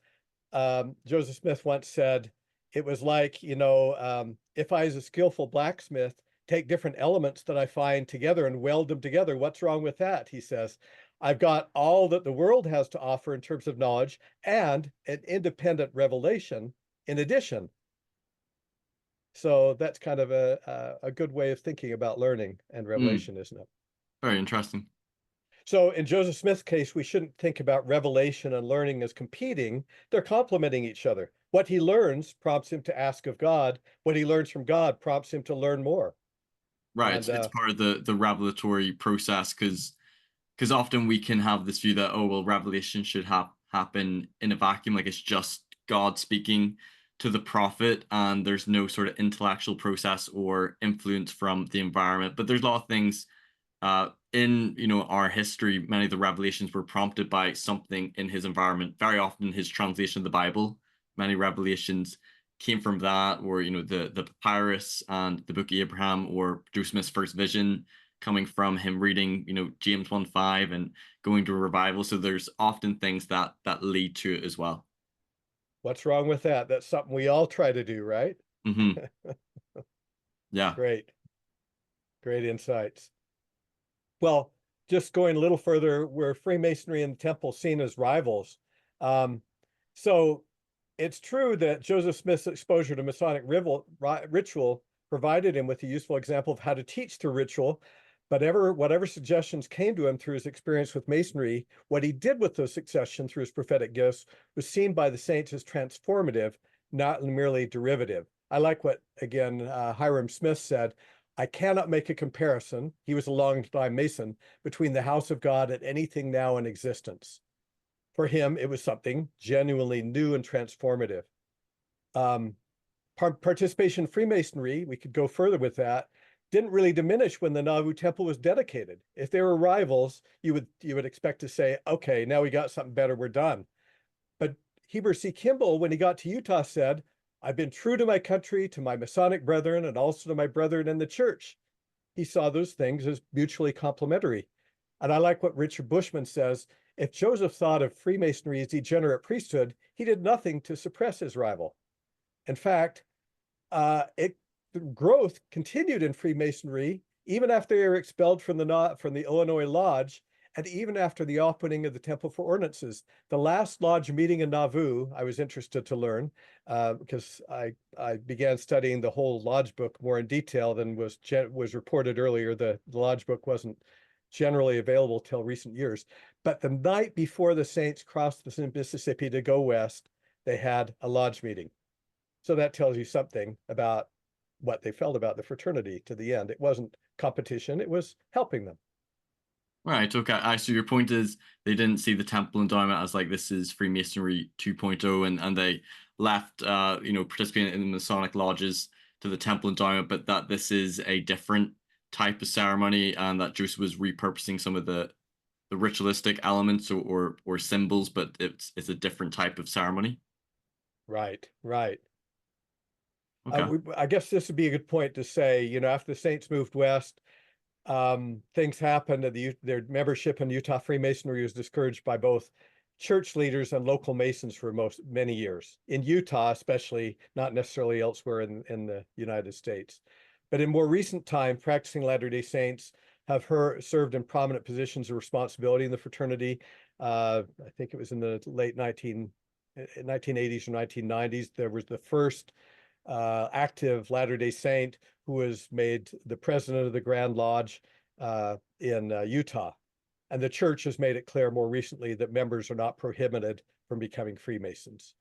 Joseph Smith once said, it was like, if I, as a skillful blacksmith, take different elements that I find together and weld them together, what's wrong with that? He says, I've got all that the world has to offer in terms of knowledge and an independent revelation in addition. So that's kind of a good way of thinking about learning and revelation, isn't it? Very interesting. So in Joseph Smith's case, we shouldn't think about revelation and learning as competing. They're complementing each other. What he learns prompts him to ask of God. What he learns from God prompts him to learn more. Right. And It's part of the revelatory process because often we can have this view that, oh, well, revelation should happen in a vacuum, like it's just God speaking to the prophet, and there's no sort of intellectual process or influence from the environment. But there's a lot of things in our history. Many of the revelations were prompted by something in his environment. Very often, his translation of the Bible, many revelations came from that, or the papyrus and the Book of Abraham, or Joseph Smith's first vision coming from him reading James 1:5 and going to a revival. So there's often things that lead to it as well. what's wrong with that? That's something we all try to do, right? Hmm. Yeah. Great, great insights. Well, just going a little further, were Freemasonry and the Temple seen as rivals? Um, so it's true that Joseph Smith's exposure to Masonic ritual provided him with a useful example of how to teach through ritual, but whatever suggestions came to him through his experience with Masonry, what he did with those suggestions through his prophetic gifts was seen by the saints as transformative, not merely derivative. I like what, again, Hiram Smith said, I cannot make a comparison, he was a long-time Mason, between the house of God and anything now in existence. For him, it was something genuinely new and transformative. Participation in Freemasonry, we could go further with that, didn't really diminish when the Nauvoo Temple was dedicated. If they were rivals, you would expect to say, okay, now we got something better, we're done. But Heber C. Kimball, when he got to Utah, said, I've been true to my country, to my Masonic brethren, and also to my brethren in the church. He saw those things as mutually complementary. And I like what Richard Bushman says, if Joseph thought of Freemasonry as degenerate priesthood, he did nothing to suppress his rival. In fact, the growth continued in Freemasonry even after they were expelled from the Illinois Lodge, and even after the opening of the Temple for Ordinances. The last lodge meeting in Nauvoo, I was interested to learn because I began studying the whole lodge book more in detail than was reported earlier. The lodge book wasn't generally available till recent years. But the night before the saints crossed the Mississippi to go west, they had a lodge meeting. So that tells you something about what they felt about the fraternity to the end. It wasn't competition, it was helping them. Right. Okay. So your point is they didn't see the Temple Endowment as like this is Freemasonry 2.0, and they left, participating in the Masonic lodges to the Temple Endowment, but that this is a different type of ceremony, and that Joseph was repurposing some of the ritualistic elements or symbols, but it's a different type of ceremony. Right, right. Okay. I guess this would be a good point to say, after the Saints moved west, things happened. Their membership in Utah Freemasonry was discouraged by both church leaders and local Masons for many years, in Utah especially, not necessarily elsewhere in the United States. But in more recent time, practicing Latter-day Saints have served in prominent positions of responsibility in the fraternity. I think it was in the late 1980s or 1990s. There was the first active Latter-day Saint who was made the president of the Grand Lodge in Utah. And the church has made it clear more recently that members are not prohibited from becoming Freemasons.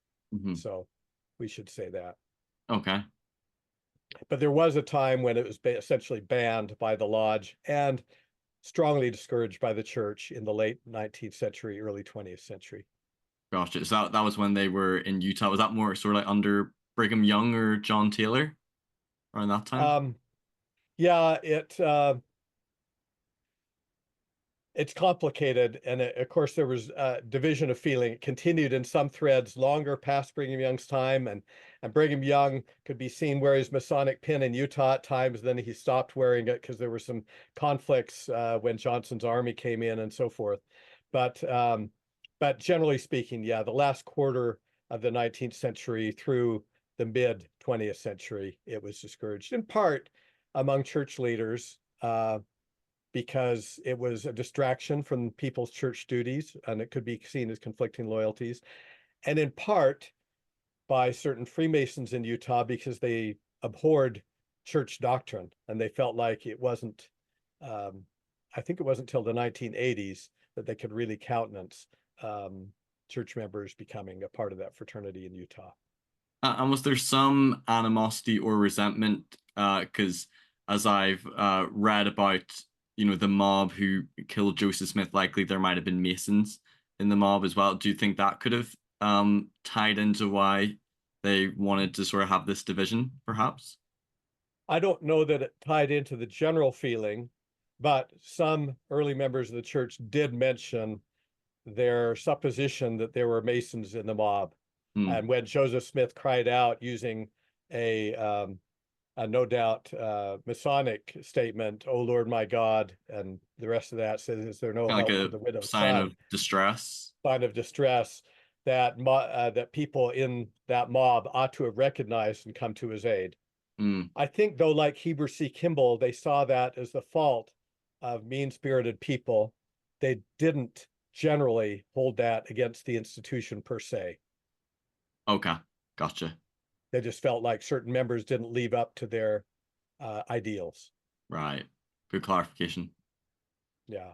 So we should say that. Okay. But there was a time when it was essentially banned by the lodge and strongly discouraged by the church in the late 19th century, early 20th century. Gotcha. So that was when they were in Utah. Was that more sort of like under Brigham Young or John Taylor around that time? Yeah, it's complicated, and of course there was a division of feeling. It continued in some threads longer past Brigham Young's time, and Brigham Young could be seen wearing his Masonic pin in Utah at times. Then he stopped wearing it because there were some conflicts when Johnson's army came in and so forth. But generally speaking, yeah, the last quarter of the 19th century through the mid 20th century, it was discouraged in part among church leaders. Because it was a distraction from people's church duties, and it could be seen as conflicting loyalties, and in part by certain Freemasons in Utah because they abhorred church doctrine, and they felt like it wasn't, I think it wasn't until the 1980s that they could really countenance church members becoming a part of that fraternity in Utah. And was there some animosity or resentment? Because as I've read about, the mob who killed Joseph Smith, likely there might have been Masons in the mob as well. Do you think that could have tied into why they wanted to sort of have this division, perhaps? I don't know that it tied into the general feeling, but some early members of the church did mention their supposition that there were Masons in the mob. And when Joseph Smith cried out using a no doubt Masonic statement, "Oh Lord my God," and the rest of that says, "Is there no Like help a for the widow's sign son?" of distress. Sign of distress that that people in that mob ought to have recognized and come to his aid. I think, though, like Heber C. Kimball, they saw that as the fault of mean-spirited people. They didn't generally hold that against the institution per se. Okay, gotcha. They just felt like certain members didn't live up to their ideals. Right. Good clarification. Yeah.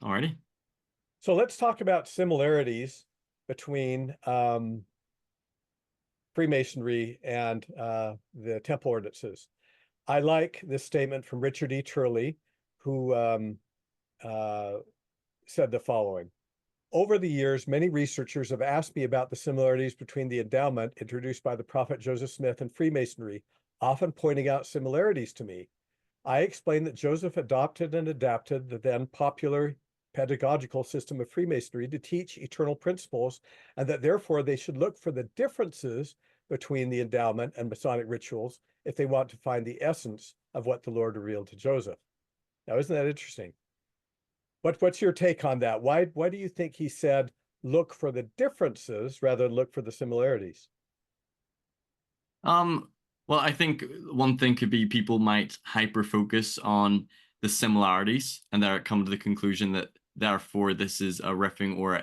Alrighty. So let's talk about similarities between Freemasonry and the temple ordinances. I like this statement from Richard E. Turley, who said the following. Over the years, many researchers have asked me about the similarities between the endowment introduced by the prophet Joseph Smith and Freemasonry, often pointing out similarities to me. I explained that Joseph adopted and adapted the then popular pedagogical system of Freemasonry to teach eternal principles, and that therefore they should look for the differences between the endowment and Masonic rituals if they want to find the essence of what the Lord revealed to Joseph. Now, isn't that interesting? What's your take on that? Why do you think he said look for the differences rather than look for the similarities? Well, I think one thing could be people might hyper focus on the similarities and there come to the conclusion that therefore this is a riffing or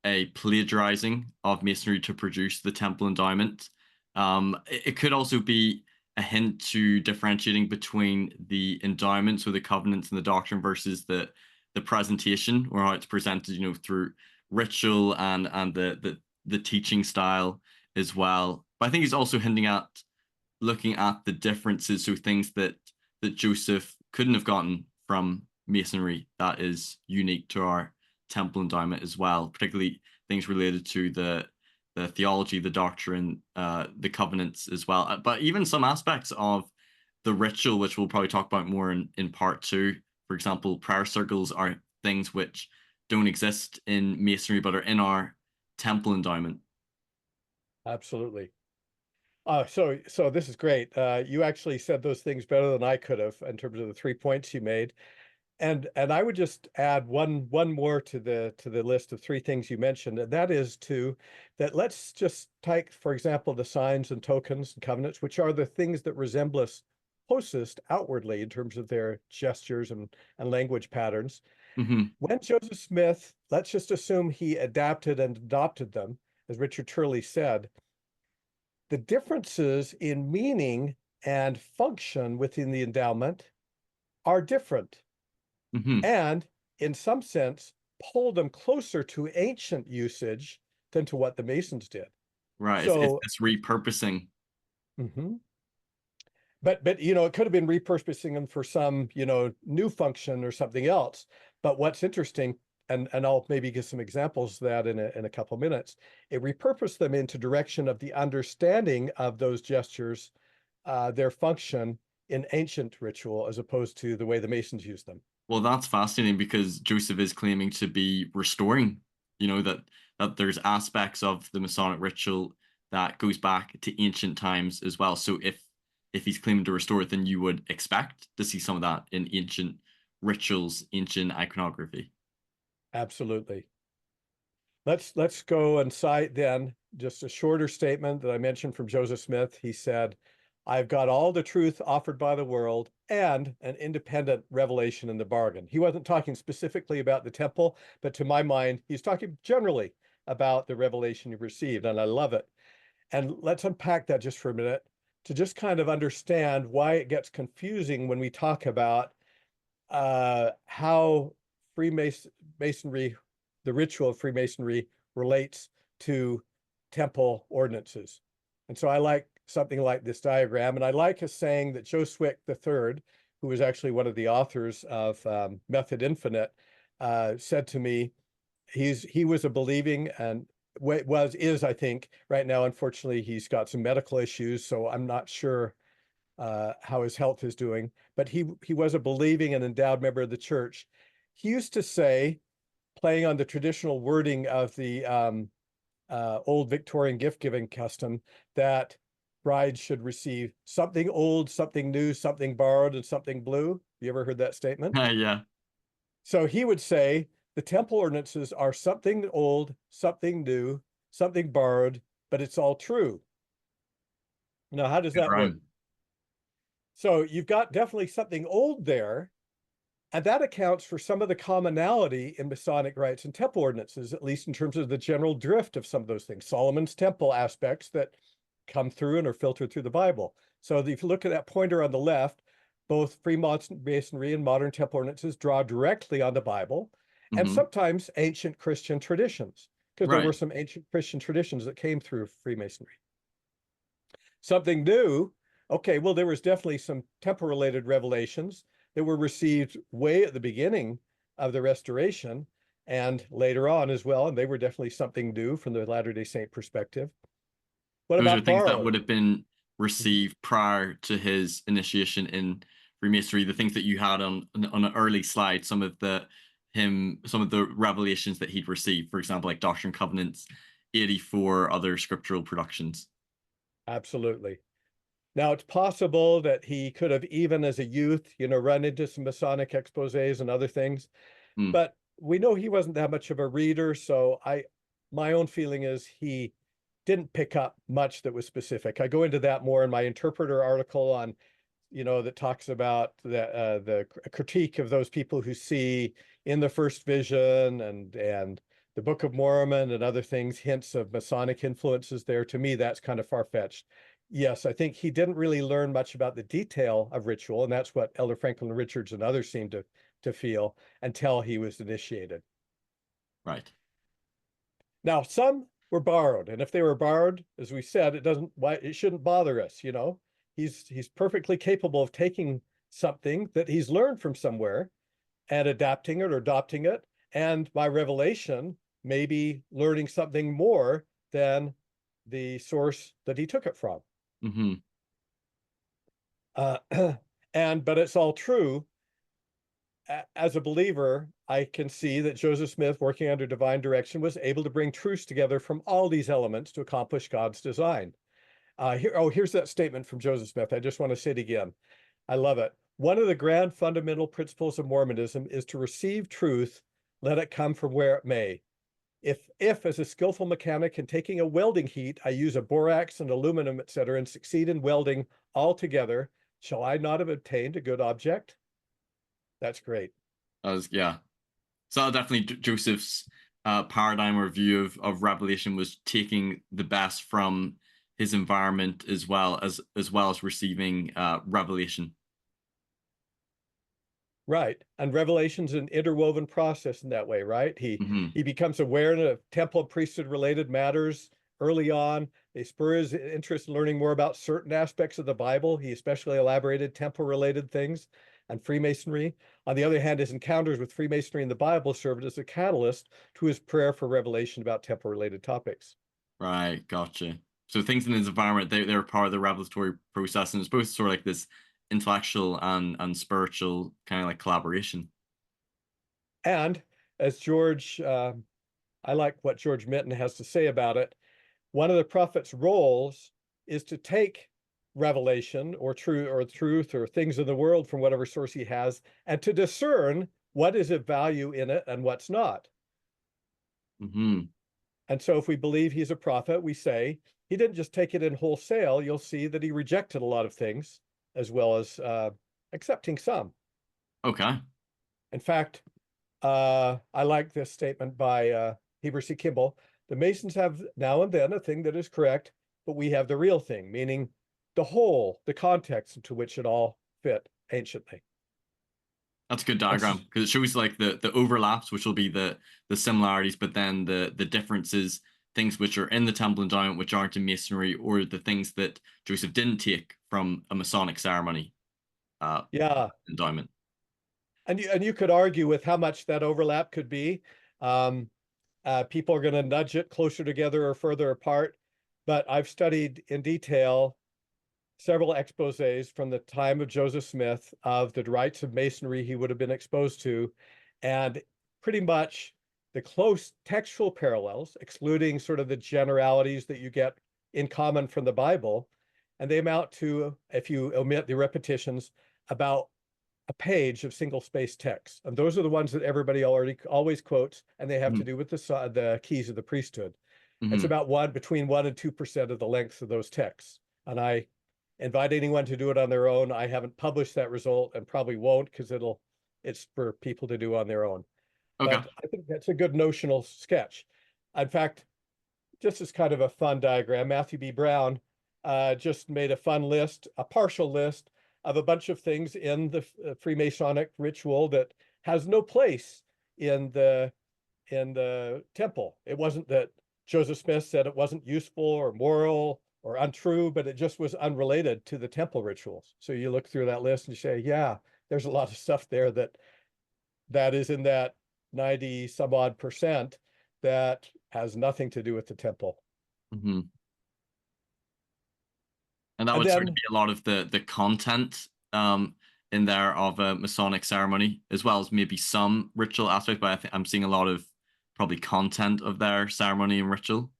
a plagiarizing of Masonry to produce the Temple Endowment. It could also be a hint to differentiating between the endowments or the covenants and the doctrine versus the presentation or how it's presented, through ritual and the teaching style as well. But I think he's also hinting at looking at the differences, so things that Joseph couldn't have gotten from Masonry that is unique to our temple endowment as well, particularly things related to the theology, the doctrine, the covenants as well. But even some aspects of the ritual, which we'll probably talk about more in part two. For example, prayer circles are things which don't exist in Masonry but are in our temple endowment. Absolutely. So this is great. You actually said those things better than I could have in terms of the 3 points you made. And I would just add one more to the list of three things you mentioned, and that is that let's just take, for example, the signs and tokens and covenants, which are the things that resemble us closest outwardly in terms of their gestures and language patterns. Hmm. When Joseph Smith, let's just assume he adapted and adopted them, as Richard Turley said, the differences in meaning and function within the endowment are different. Hmm. And in some sense, pull them closer to ancient usage than to what the Masons did. Right. So, It's repurposing. mhm. But it could have been repurposing them for some, new function or something else. But what's interesting, and I'll maybe give some examples of that in a couple of minutes, it repurposed them into direction of the understanding of those gestures, their function in ancient ritual, as opposed to the way the Masons used them. Well, that's fascinating because Joseph is claiming to be restoring, that there's aspects of the Masonic ritual that goes back to ancient times as well. So if he's claiming to restore it, then you would expect to see some of that in ancient rituals, ancient iconography. Absolutely. Let's go and cite then just a shorter statement that I mentioned from Joseph Smith. He said, I've got all the truth offered by the world and an independent revelation in the bargain. He wasn't talking specifically about the temple, but to my mind, he's talking generally about the revelation he received, and I love it. And let's unpack that just for a minute to just kind of understand why it gets confusing when we talk about how Freemasonry, the ritual of Freemasonry, relates to temple ordinances. And so I like something like this diagram, and I like a saying that Joe Swick III, who was actually one of the authors of Method Infinite, said to me. He was a believing and is, I think, right now. Unfortunately, he's got some medical issues, so I'm not sure how his health is doing, but he was a believing and endowed member of the church. He used to say, playing on the traditional wording of the old Victorian gift-giving custom, that brides should receive something old, something new, something borrowed, and something blue. You ever heard that statement? Yeah. So he would say the temple ordinances are something old, something new, something borrowed, but it's all true. Now, how does Good that work? rhyme. So you've got definitely something old there, and that accounts for some of the commonality in Masonic rites and temple ordinances, at least in terms of the general drift of some of those things. Solomon's temple aspects that come through and are filtered through the Bible. So if you look at that pointer on the left, both Freemasonry and modern temple ordinances draw directly on the Bible and Hmm. sometimes ancient Christian traditions, because there were Right. some ancient Christian traditions that came through Freemasonry. Something new, okay, well, there was definitely some temple-related revelations that were received way at the beginning of the Restoration and later on as well, and they were definitely something new from the Latter-day Saint perspective. What Those are about things that borrowed? would have been Mhm. received prior to his initiation in Freemasonry. The things that you had on an early slide, some of the revelations that he'd received, for example, like Doctrine and Covenants, 84 other scriptural productions. Absolutely. Now, it's possible that he could have, even as a youth, run into some Masonic exposés and other things, Mm. but we know he wasn't that much of a reader. So my own feeling is he didn't pick up much that was specific. I go into that more in my interpreter article on, that talks about the critique of those people who see in the first vision and the Book of Mormon and other things, hints of Masonic influences there. To me, that's kind of far-fetched. Yes, I think he didn't really learn much about the detail of ritual, and that's what Elder Franklin Richards and others seem to feel until he was initiated. Right. Now, some were borrowed, and if they were borrowed, as we said, it shouldn't bother us. He's perfectly capable of taking something that he's learned from somewhere and adapting it or adopting it, and by revelation, maybe learning something more than the source that he took it from. Hmm. Uh, but it's all true. As a believer, I can see that Joseph Smith, working under divine direction, was able to bring truths together from all these elements to accomplish God's design. Here's that statement from Joseph Smith. I just want to say it again. I love it. One of the grand fundamental principles of Mormonism is to receive truth, let it come from where it may. If as a skillful mechanic in taking a welding heat, I use a borax and aluminum, etc., and succeed in welding all together, shall I not have obtained a good object? That's great. Yeah. So definitely Joseph's paradigm or view of revelation was taking the best from his environment as well as receiving revelation. Right. And Revelation's an interwoven process in that way, right? Hmm. He becomes aware of temple and priesthood related matters early on. They spur his interest in learning more about certain aspects of the Bible. He especially elaborated temple related things and Freemasonry. On the other hand, his encounters with Freemasonry in the Bible served as a catalyst to his prayer for revelation about temple related topics. Right, gotcha. So things in his environment, they're part of the revelatory process, and it's both sort of like this intellectual and spiritual kind of like collaboration. And as I like what George Minton has to say about it. One of the prophet's roles is to take revelation or truth or things in the world from whatever source he has and to discern what is of value in it and what's not. Hmm. And so if we believe he's a prophet, we say he didn't just take it in wholesale. You'll see that he rejected a lot of things as well as accepting some. Okay. In fact, I like this statement by Heber C. Kimball. The Masons have now and then a thing that is correct, but we have the real thing, meaning the whole, the context into which it all fit anciently. That's a good And diagram because it shows like the overlaps, which will be the similarities, but then the differences, things which are in the Temple Endowment, which aren't in Masonry, or the things that Joseph didn't take from a Masonic ceremony yeah, endowment. and you could argue with how much that overlap could be. Um, People are going to nudge it closer together or further apart, but I've studied in detail several exposés from the time of Joseph Smith of the rites of Masonry he would have been exposed to, and pretty much the close textual parallels, excluding sort of the generalities that you get in common from the Bible, and they amount to, if you omit the repetitions, about a page of single space text. And those are the ones that everybody always quotes, and they have to Mm-hmm. do with the keys of the priesthood. It's Mm-hmm. about between 1% and 2% of the length of those texts. And I invite anyone to do it on their own. I haven't published that result and probably won't because it's for people to do on their own. Okay. But I think that's a good notional sketch. In fact, just as kind of a fun diagram, Matthew B. Brown just made a fun list, a partial list of a bunch of things in the Freemasonic ritual that has no place in the temple. It wasn't that Joseph Smith said it wasn't useful or moral or untrue, but it just was unrelated to the temple rituals. So you look through that list and you say, yeah, there's a lot of stuff there that is in that 90 some odd percent that has nothing to do with the temple. Mm-hmm. And that And would sort of then, be a lot of the content in there of a Masonic ceremony, as well as maybe some ritual aspect. But I think I'm seeing a lot of probably content of their ceremony and ritual.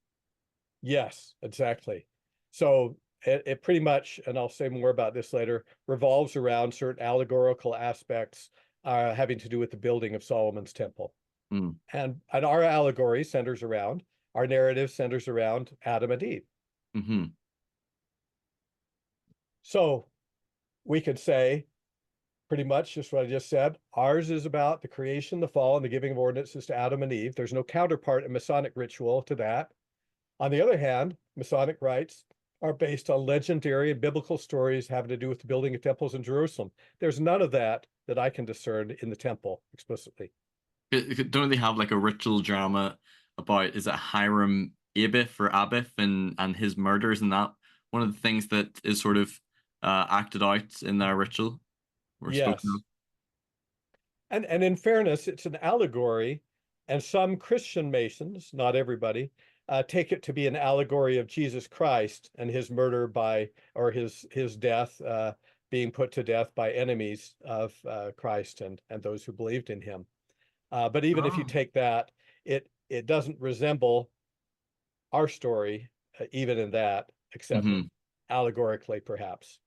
yes, exactly. So it pretty much, and I'll say more about this later, revolves around certain allegorical aspects having to do with the building of Solomon's temple. Mm. And our allegory centers around, our narrative centers around Adam and Eve. Hmm. So we could say pretty much just what I just said. Ours is about the creation, the fall, and the giving of ordinances to Adam and Eve. There's no counterpart in Masonic ritual to that. On the other hand, Masonic rites are based on legendary and biblical stories having to do with the building of temples in Jerusalem. There's none of that that I can discern in the temple explicitly. Don't they have like a ritual drama about, is it Hiram Abith or Abith and his murders, and that one of the things that is sort of acted out in their ritual or spoken of? Yes. And in fairness, it's an allegory, and some Christian Masons, not everybody, take it to be an allegory of Jesus Christ and his murder or his death, being put to death by enemies of Christ and those who believed in him. But even if you Oh. take that, it doesn't resemble our story, even in that, except Hmm. allegorically, perhaps.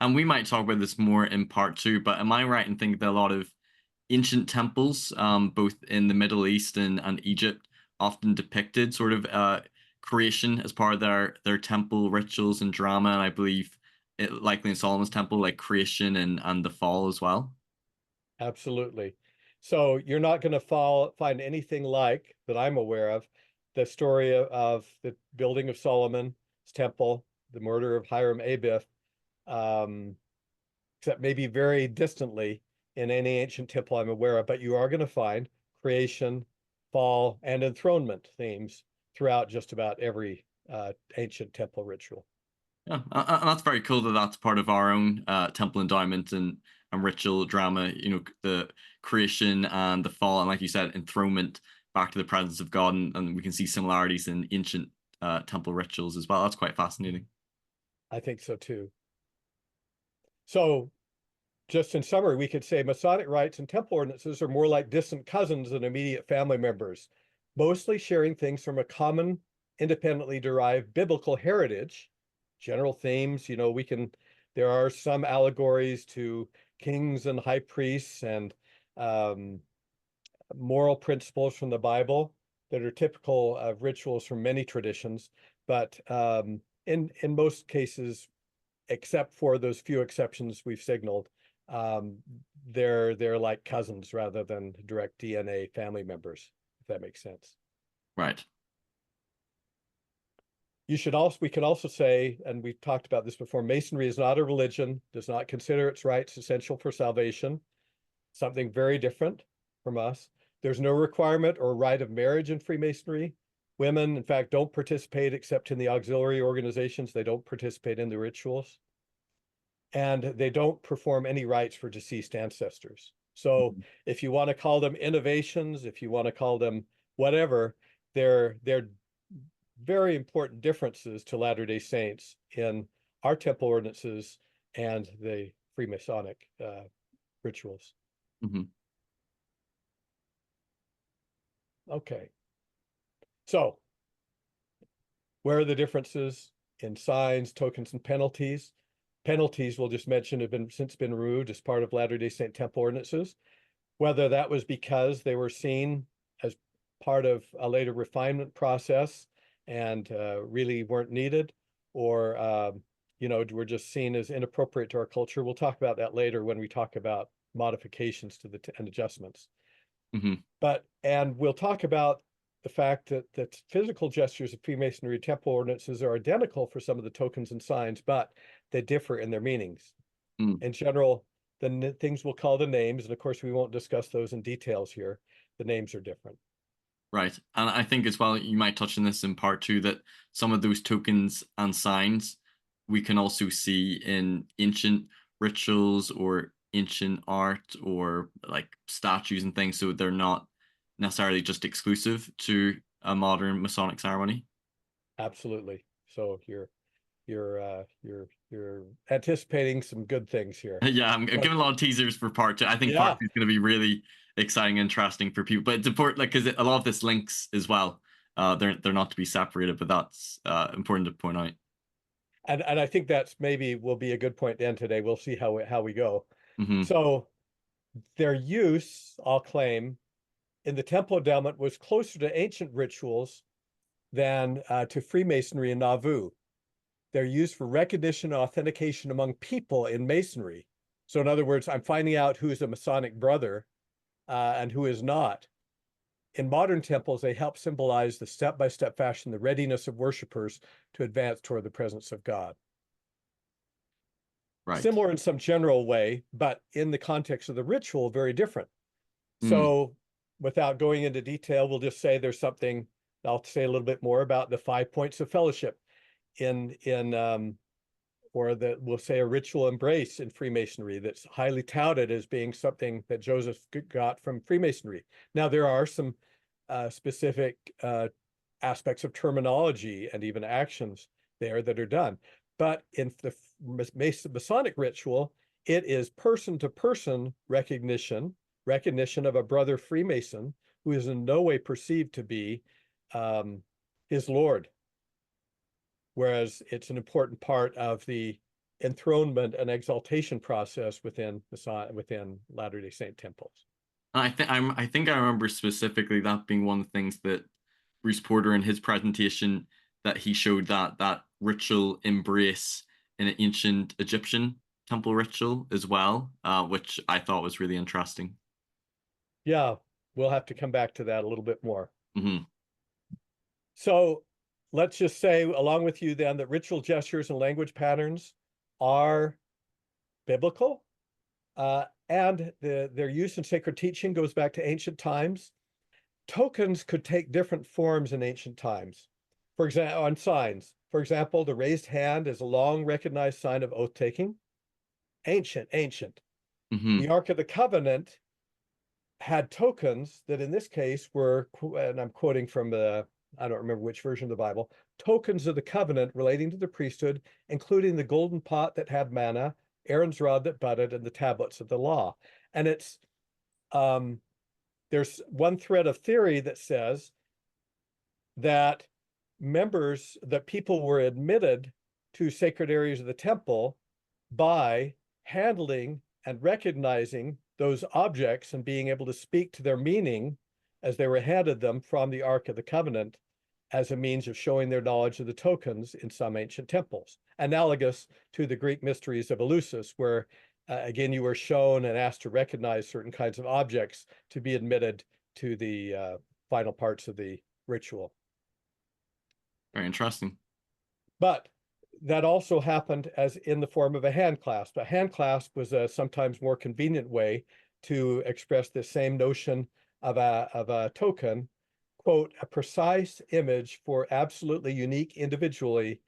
And we might talk about this more in part two, but am I right in thinking that a lot of ancient temples, both in the Middle East and Egypt, often depicted sort of creation as part of their temple rituals and drama, and I believe likely in Solomon's temple, like creation and the fall as well. Absolutely. So you're not going to find anything like that I'm aware of the story of the building of Solomon's temple, the murder of Hiram Abiff, um, except maybe very distantly in any ancient temple I'm aware of. But you are going to find creation, fall, and enthronement themes throughout just about every ancient temple ritual. Yeah, and that's very cool that that's part of our own temple endowment and ritual drama. You know, the creation and the fall, and like you said, enthronement back to the presence of God, and we can see similarities in ancient temple rituals as well. That's quite fascinating. I think so too. So just in summary, we could say Masonic rites and temple ordinances are more like distant cousins than immediate family members, mostly sharing things from a common, independently derived biblical heritage. General themes, there are some allegories to kings and high priests and um, moral principles from the Bible that are typical of rituals from many traditions, but in most cases, except for those few exceptions we've signaled, um, they're like cousins rather than direct DNA family members, if that makes sense. Right. We could also say, and we've talked about this before, Masonry is not a religion, does not consider its rites essential for salvation, something very different from us. There's no requirement or rite of marriage in Freemasonry. Women, in fact, don't participate except in the auxiliary organizations. They don't participate in the rituals. And they don't perform any rites for deceased ancestors. So Mhm. if you want to call them innovations, if you want to call them whatever, they're very important differences to Latter-day Saints in our temple ordinances and the Freemasonic rituals. Mhm. Okay, so where are the differences in signs, tokens, and penalties? Penalties, we'll just mention, have since been removed as part of Latter-day Saint temple ordinances. Whether that was because they were seen as part of a later refinement process and really weren't needed, or were just seen as inappropriate to our culture. We'll talk about that later when we talk about modifications to and adjustments. Mhm. And we'll talk about the fact that physical gestures of Freemasonry temple ordinances are identical for some of the tokens and signs, but they differ in their meanings. Mm. In general, the things we'll call the names, and of course we won't discuss those in details here. The names are different. Right. And I think as well, you might touch on this in part two, that some of those tokens and signs we can also see in ancient rituals or ancient art or like statues and things. So they're not necessarily just exclusive to a modern Masonic ceremony. Absolutely. So you're anticipating some good things here. Yeah, I'm But giving a lot of teasers for part two. I think part yeah, two is going to be really exciting and interesting for people. But it's important, like, because a lot of this links as well. They're not to be separated, but that's important to point out. and I think that's maybe will be a good point to end today. We'll see how we go. Hmm. So their use, I'll claim, in the temple endowment was closer to ancient rituals than to Freemasonry and Nauvoo. They're used for recognition and authentication among people in Masonry. So in other words, I'm finding out who's a Masonic brother and who is not. In modern temples, they help symbolize the step-by-step fashion, the readiness of worshipers to advance toward the presence of God. Right. Similar in some general way, but in the context of the ritual, very different. Mm. So without going into detail, we'll just say there's something, I'll say a little bit more about the 5 points of fellowship or that we'll say a ritual embrace in Freemasonry that's highly touted as being something that Joseph got from Freemasonry. Now, there are some specific aspects of terminology and even actions there that are done. But in the Masonic ritual, it is person-to-person recognition of a brother Freemason who is in no way perceived to be his lord. Whereas it's an important part of the enthronement and exaltation process within Latter-day Saint temples. I think I remember specifically that being one of the things that Bruce Porter in his presentation, that he showed that ritual embrace in an ancient Egyptian temple ritual as well, which I thought was really interesting. Yeah, we'll have to come back to that a little bit more. Mm-hmm. So let's just say, along with you then, that ritual gestures and language patterns are biblical, and their use in sacred teaching goes back to ancient times. Tokens could take different forms in ancient times. For example, on signs, for example, the raised hand is a long recognized sign of oath taking. Ancient. Mm-hmm. The Ark of the Covenant had tokens that in this case were, and I'm quoting from I don't remember which version of the Bible, tokens of the covenant relating to the priesthood, including the golden pot that had manna, Aaron's rod that budded, and the tablets of the law. And there's one thread of theory that says that people were admitted to sacred areas of the temple by handling and recognizing those objects and being able to speak to their meaning as they were handed them from the Ark of the Covenant as a means of showing their knowledge of the tokens in some ancient temples, analogous to the Greek mysteries of Eleusis, where again, you were shown and asked to recognize certain kinds of objects to be admitted to the final parts of the ritual. Very interesting. But that also happened as in the form of a hand clasp. A hand clasp was a sometimes more convenient way to express the same notion of a token, quote, a precise image for absolutely unique individuality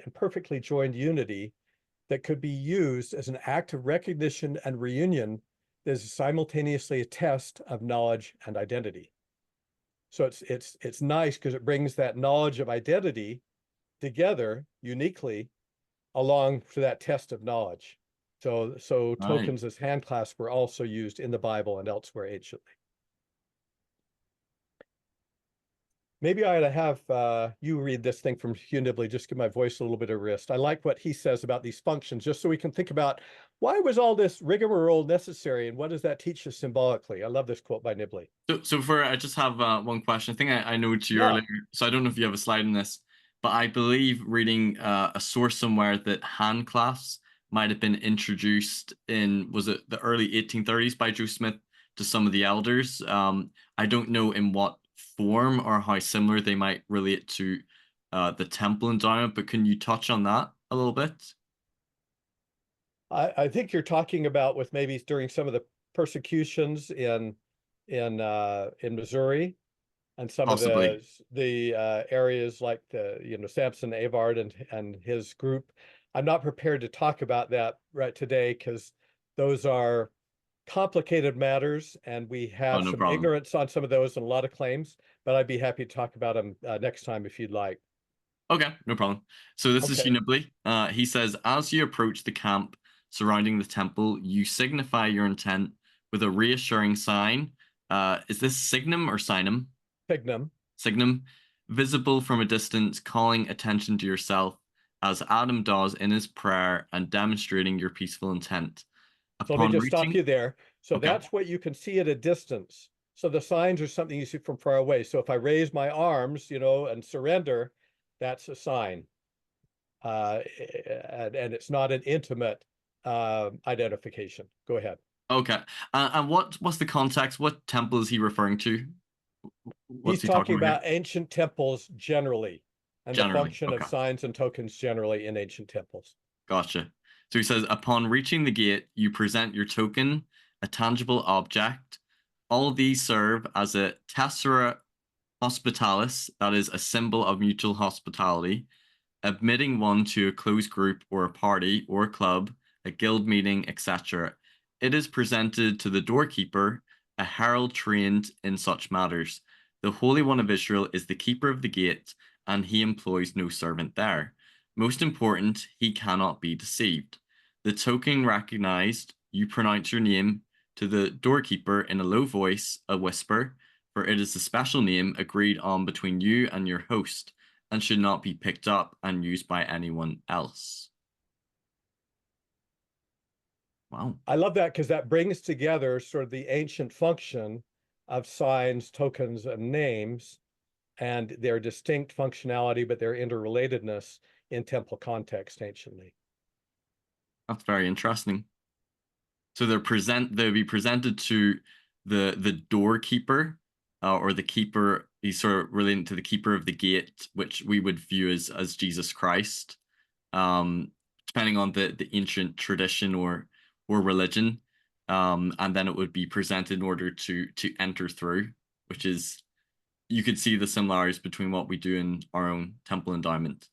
and perfectly joined unity that could be used as an act of recognition and reunion that is simultaneously a test of knowledge and identity. So it's nice because it brings that knowledge of identity together uniquely along to that test of knowledge. So Right. tokens as hand clasps were also used in the Bible and elsewhere anciently. Maybe I ought to have you read this thing from Hugh Nibley, just give my voice a little bit of rest. I like what he says about these functions, just so we can think about why was all this rigmarole necessary and what does that teach us symbolically? I love this quote by Nibley. I just have one question. I think I noted you Yeah. earlier, so I don't know if you have a slide in this, but I believe reading a source somewhere that hand clasps might have been introduced in, was it the early 1830s by Joe Smith to some of the elders? I don't know in what form or how similar they might relate to the temple endowment, but can you touch on that a little bit? I think you're talking about with maybe during some of the persecutions in Missouri and some of Possibly. the areas like Samson Avard and his group. I'm not prepared to talk about that right today because those are complicated matters and we Oh, have no some problem. ignorance on some of those and a lot of claims, but I'd be happy to talk about them next time if you'd like. Okay, no problem. So this is Okay. Unibly. He says, as you approach the camp surrounding the temple, you signify your intent with a reassuring sign. Is this signum or signum? Pignum. Signum, visible from a distance, calling attention to yourself, as Adam does in his prayer and demonstrating your peaceful intent. So let me Upon just stop reaching, you there. So okay, that's what you can see at a distance. So the signs are something you see from far away. So if I raise my arms, and surrender, that's a sign. And it's not an intimate identification. Go ahead. okay. And what's the context? What temple is he referring to? What's He's he talking talking about here? about ancient temples generally and the Generally, function of okay. signs and tokens generally in ancient temples. Gotcha. So he says, upon reaching the gate, you present your token, a tangible object. All of these serve as a tessera hospitalis, that is a symbol of mutual hospitality, admitting one to a closed group or a party or a club, a guild meeting, etc. It is presented to the doorkeeper, a herald trained in such matters. The Holy One of Israel is the keeper of the gate, and he employs no servant there. Most important, he cannot be deceived. The token recognized, you pronounce your name to the doorkeeper in a low voice, a whisper, for it is a special name agreed on between you and your host, and should not be picked up and used by anyone else. Wow. I love that because that brings together sort of the ancient function of signs, tokens, and names, and their distinct functionality, but their interrelatedness in temple context anciently. That's very interesting. So they'll be presented to the doorkeeper, or the keeper. He's sort of relating to the keeper of the gate, which we would view as Jesus Christ, um, depending on the ancient tradition or religion. And then it would be presented in order to enter through, which is, you could see the similarities between what we do in our own temple endowment.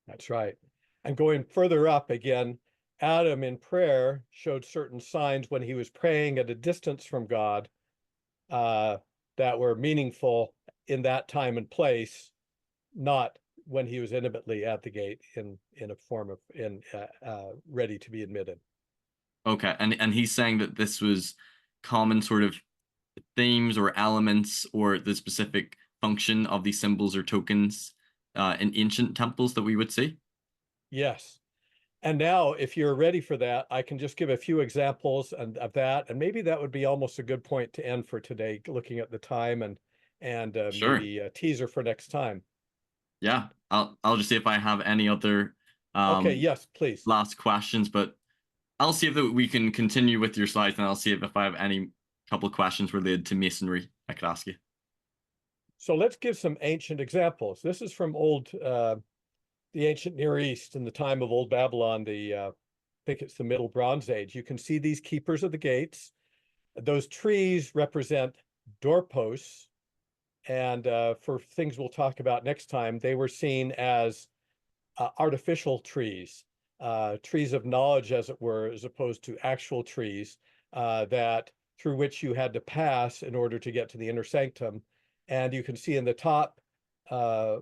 That's right. And going further up again, Adam in prayer showed certain signs when he was praying at a distance from God, uh, that were meaningful in that time and place, not when he was intimately at the gate in a form of ready to be admitted. Okay, and he's saying that this was common sort of themes or elements or the specific function of these symbols or tokens in ancient temples that we would see. Yes. And now, if you're ready for that, I can just give a few examples of that, and maybe that would be almost a good point to end for today, looking at the time and Sure. maybe a teaser for next time. Yeah, I'll just see if I have any other Okay, um, yes, please. last questions, but I'll see if we can continue with your slides, and I'll see if I have any couple of questions related to masonry I could ask you. So let's give some ancient examples. This is from the ancient Near East in the time of Old Babylon, I think it's the Middle Bronze Age. You can see these keepers of the gates. Those trees represent doorposts. And for things we'll talk about next time, they were seen as artificial trees, trees of knowledge, as it were, as opposed to actual trees that through which you had to pass in order to get to the inner sanctum. And you can see in the top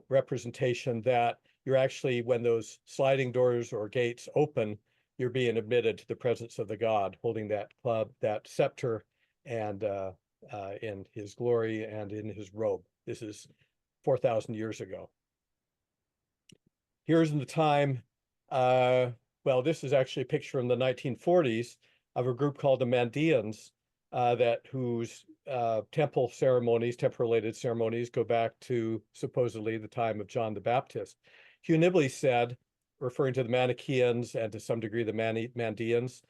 representation that you're actually, when those sliding doors or gates open, you're being admitted to the presence of the God, holding that club, that scepter, and in his glory and in his robe. This is 4,000 years ago. Here's in the time, well, this is actually a picture from the 1940s of a group called the Mandeans, whose temple ceremonies, temple-related ceremonies, go back to supposedly the time of John the Baptist. Hugh Nibley said, referring to the Manichaeans and to some degree the Mandeans,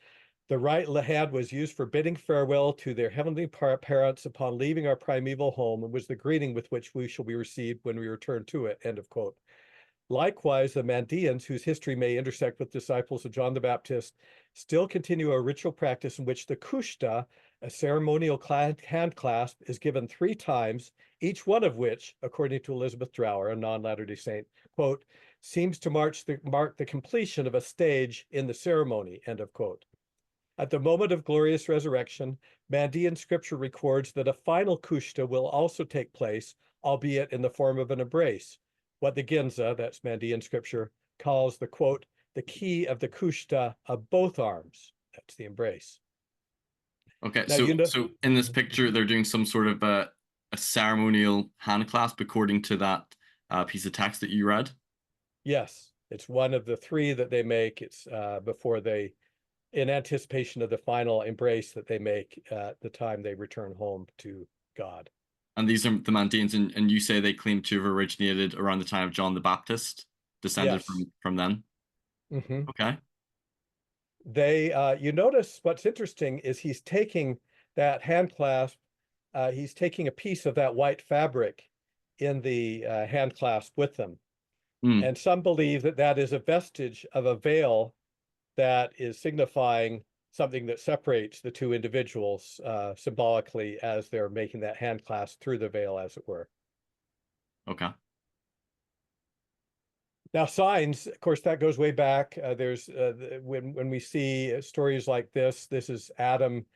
the right hand was used for bidding farewell to their heavenly parents upon leaving our primeval home, and was the greeting with which we shall be received when we return to it, end of quote. Likewise, the Mandeans, whose history may intersect with disciples of John the Baptist, still continue a ritual practice in which the kushta, a ceremonial hand clasp, is given 3 times, each one of which, according to Elizabeth Drower, a non-Latter-day Saint, quote, seems to mark the completion of a stage in the ceremony, end of quote. At the moment of glorious resurrection, Mandean scripture records that a final kushta will also take place, albeit in the form of an embrace, what the Ginza, that's Mandean scripture, calls the quote, the key of the kushta of both arms. That's the embrace. Okay, Now, you know, so in this picture, they're doing some sort of a ceremonial hand clasp according to that piece of text that you read. yes, it's one of the 3 that they make. It's before they, in anticipation of the final embrace that they make at the time they return home to God. And these are the Mandaeans, and you say they claim to have originated around the time of John the Baptist, descended Yes. from them. Mm-hmm. Okay. You notice what's interesting is he's taking that hand clasp, he's taking a piece of that white fabric in the hand clasp with them. Mm. And some believe that that is a vestige of a veil that is signifying something that separates the 2 individuals symbolically as they're making that hand clasp through the veil, as it were. Okay. Now, signs, of course, that goes way back. There's when we see stories like this is Adam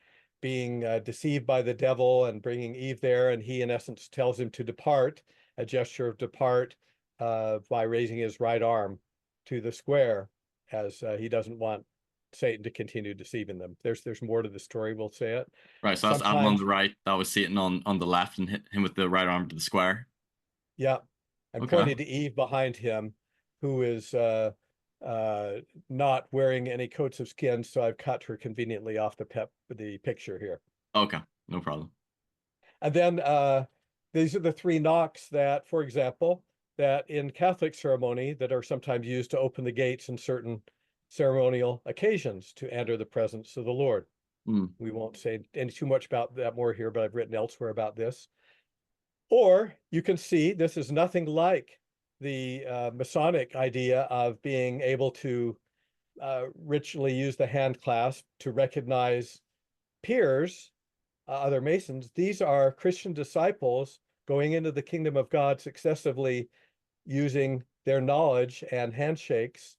being deceived by the devil and bringing Eve there, and he, in essence, tells him to depart, a gesture of depart by raising his right arm to the square, as he doesn't want Satan to continue deceiving them. There's more to the story, we'll say it. Right. So that's Adam on Sometimes, the right. That was Satan on the left, and hit him with the right arm to the square. yeah, and Okay. pointing to Eve behind him, who is not wearing any coats of skin, so I've cut her conveniently off the picture here. Okay, no problem. And then these are the three knocks that, for example, that in Catholic ceremony that are sometimes used to open the gates in certain ceremonial occasions to enter the presence of the Lord. We won't say any too much about that more here, but I've written elsewhere about this. Or you can see this is nothing like the Masonic idea of being able to ritually use the hand clasp to recognize peers, other Masons. These are Christian disciples going into the kingdom of God successively using their knowledge and handshakes,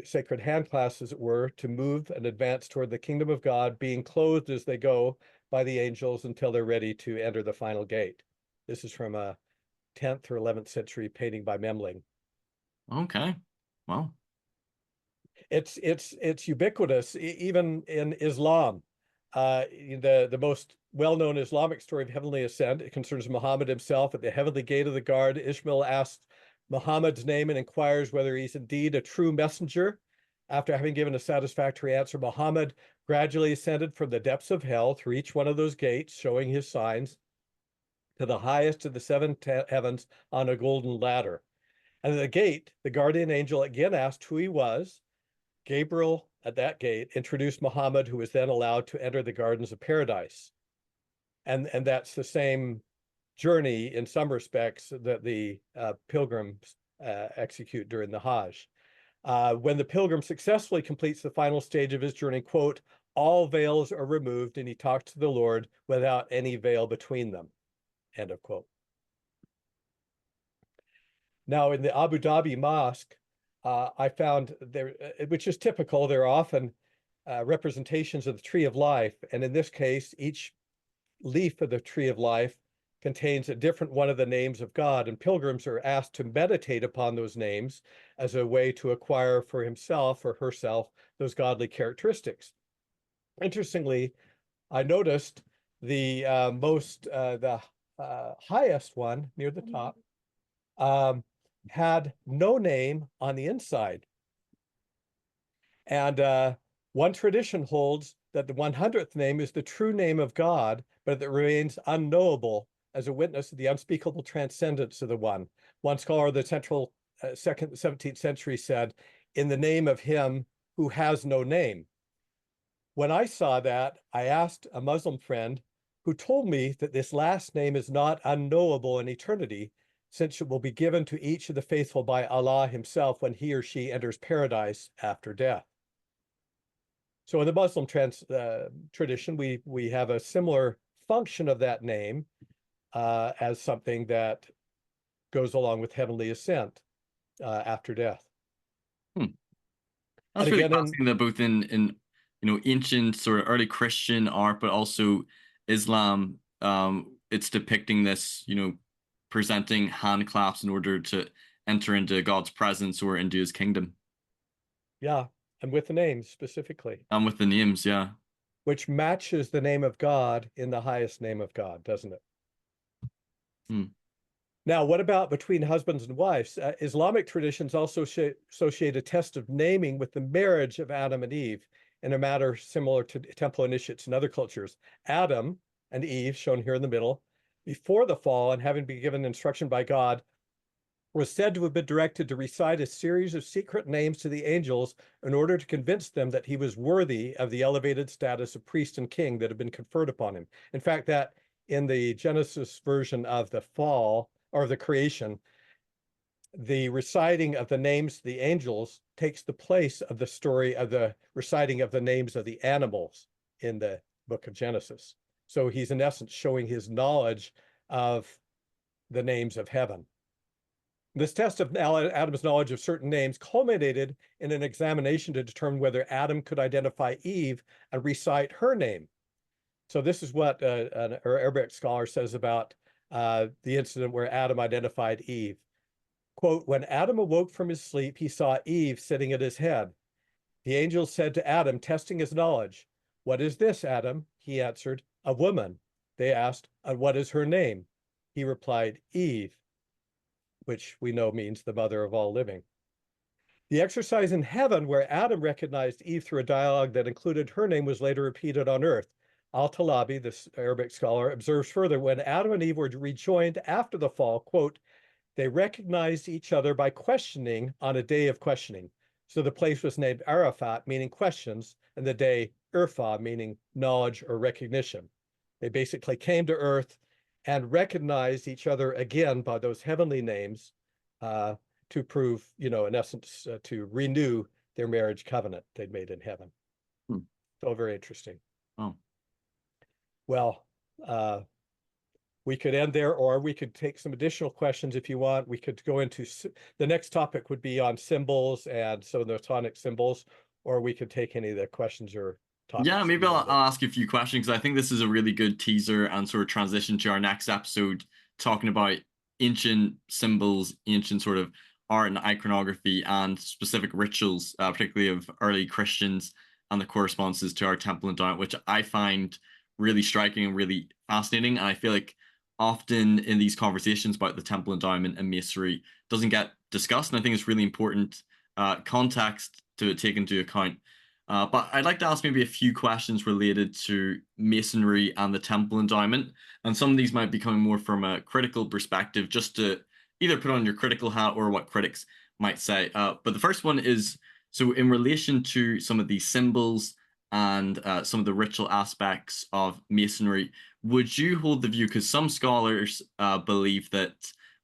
sacred hand clasps, as it were, to move and advance toward the kingdom of God, being clothed as they go by the angels until they're ready to enter the final gate. This is from a 10th or 11th century painting by Memling. Okay, well, it's ubiquitous, even in Islam. The most well-known Islamic story of heavenly ascent, it concerns Muhammad himself. At the heavenly gate of the guard, Ishmael asks Muhammad's name and inquires whether he's indeed a true messenger. After having given a satisfactory answer, Muhammad gradually ascended from the depths of hell through each one of those gates, showing his signs, to the highest of the seven heavens on a golden ladder. And at the gate, the guardian angel again asked who he was. Gabriel, at that gate, introduced Muhammad, who was then allowed to enter the gardens of paradise. And that's the same journey in some respects that the pilgrims execute during the Hajj. When the pilgrim successfully completes the final stage of his journey, quote, all veils are removed and he talks to the Lord without any veil between them, end of quote. Now, in the Abu Dhabi Mosque, I found there, which is typical, there are often representations of the tree of life. And in this case, each leaf of the tree of life contains a different one of the names of God, and pilgrims are asked to meditate upon those names as a way to acquire for himself or herself those godly characteristics. Interestingly, I noticed the highest one near the top had no name on the inside. And one tradition holds that the 100th name is the true name of God, but it remains unknowable as a witness of the unspeakable transcendence of the one. One scholar of the central 17th century said, in the name of him who has no name. When I saw that, I asked a Muslim friend who told me that this last name is not unknowable in eternity, since it will be given to each of the faithful by Allah himself when he or she enters paradise after death. So in the Muslim tradition, we have a similar function of that name as something that goes along with heavenly ascent after death. That's really fascinating that both in ancient sort of early Christian art, but also Islam, it's depicting this, presenting hand claps in order to enter into God's presence or into his kingdom. Yeah, and with the names specifically. And with the names, yeah. Which matches the name of God in the highest name of God, doesn't it? Now, what about between husbands and wives? Islamic traditions also associate a test of naming with the marriage of Adam and Eve in a matter similar to temple initiates in other cultures. Adam and Eve, shown here in the middle, before the fall and having been given instruction by God, was said to have been directed to recite a series of secret names to the angels in order to convince them that he was worthy of the elevated status of priest and king that had been conferred upon him. In fact, that in the Genesis version of the fall or the creation, the reciting of the names of the angels takes the place of the story of the reciting of the names of the animals in the book of Genesis. So he's in essence showing his knowledge of the names of heaven. This test of Adam's knowledge of certain names culminated in an examination to determine whether Adam could identify Eve and recite her name. So this is what an Arabic scholar says about the incident where Adam identified Eve. Quote, when Adam awoke from his sleep, he saw Eve sitting at his head. The angel said to Adam, testing his knowledge, what is this, Adam? He answered, a woman. They asked, and what is her name? He replied, Eve, which we know means the mother of all living. The exercise in heaven, where Adam recognized Eve through a dialogue that included her name, was later repeated on earth. Al-Talabi, this Arabic scholar, observes further, when Adam and Eve were rejoined after the fall, quote, they recognized each other by questioning on a day of questioning. So the place was named Arafat, meaning questions, and the day Irfa, meaning knowledge or recognition. They basically came to earth and recognized each other again by those heavenly names to prove, in essence, to renew their marriage covenant they'd made in heaven. So very interesting. Oh. Well, we could end there, or we could take some additional questions if you want. We could go into the next topic would be on symbols and some of the Masonic symbols, or we could take any of the questions or topics. Yeah, maybe I'll ask you a few questions, because I think this is a really good teaser and sort of transition to our next episode, talking about ancient symbols, ancient sort of art and iconography, and specific rituals, particularly of early Christians, and the correspondences to our temple endowment, which I find really striking and really fascinating. And I feel like often in these conversations about the temple endowment and masonry doesn't get discussed, and I think it's really important context to take into account. But I'd like to ask maybe a few questions related to masonry and the temple endowment, and some of these might be coming more from a critical perspective, just to either put on your critical hat or what critics might say. But the first one is, so in relation to some of these symbols and some of the ritual aspects of masonry, would you hold the view, because some scholars believe that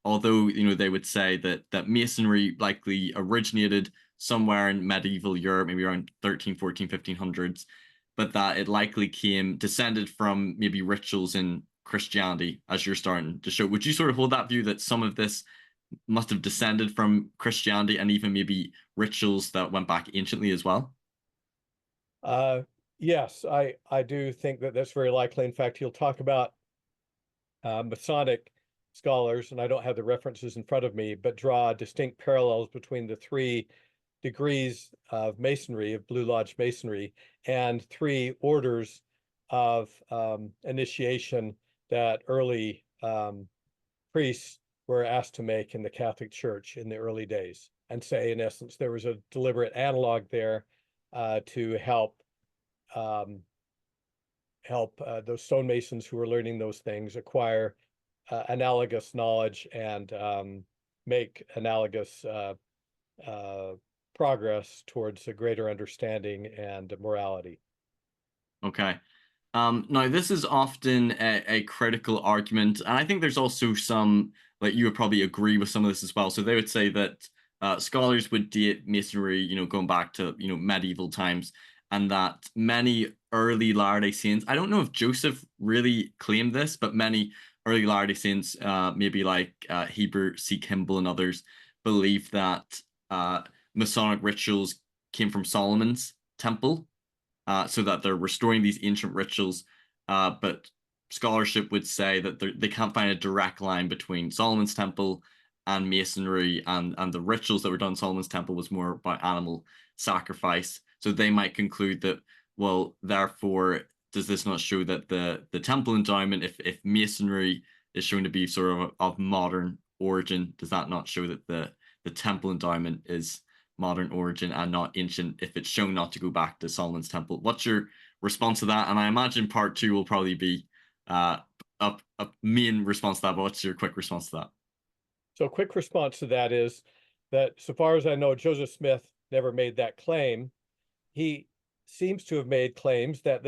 although they would say that masonry likely originated somewhere in medieval Europe, maybe around 13, 14, 1500s, but that it likely descended from maybe rituals in Christianity, as you're starting to show. Would you sort of hold that view that some of this must have descended from Christianity, and even maybe rituals that went back anciently as well? Yes, I do think that that's very likely. In fact, he'll talk about Masonic scholars, and I don't have the references in front of me, but draw distinct parallels between the 3 degrees of masonry, of Blue Lodge masonry, and 3 orders of initiation that early priests were asked to make in the Catholic Church in the early days, and say, in essence, there was a deliberate analog there to help those stonemasons who were learning those things acquire analogous knowledge and make analogous progress towards a greater understanding and morality. Okay. Now, this is often a critical argument, and I think there's also some, like, you would probably agree with some of this as well. So they would say that scholars would date masonry, going back to, medieval times, and that many early Latter-day Saints, I don't know if Joseph really claimed this, but many early Latter-day Saints, maybe like Heber C. Kimball and others, believe that Masonic rituals came from Solomon's temple, so that they're restoring these ancient rituals. But scholarship would say that they can't find a direct line between Solomon's temple and masonry, and the rituals that were done in Solomon's temple was more about animal sacrifice. So they might conclude that, well, therefore, does this not show that the temple endowment, if masonry is shown to be sort of modern origin, does that not show that the temple endowment is modern origin and not ancient, if it's shown not to go back to Solomon's temple? What's your response to that? And I imagine part 2 will probably be a main response to that, but what's your quick response to that? So a quick response to that is that, so far as I know, Joseph Smith never made that claim. He seems to have made claims that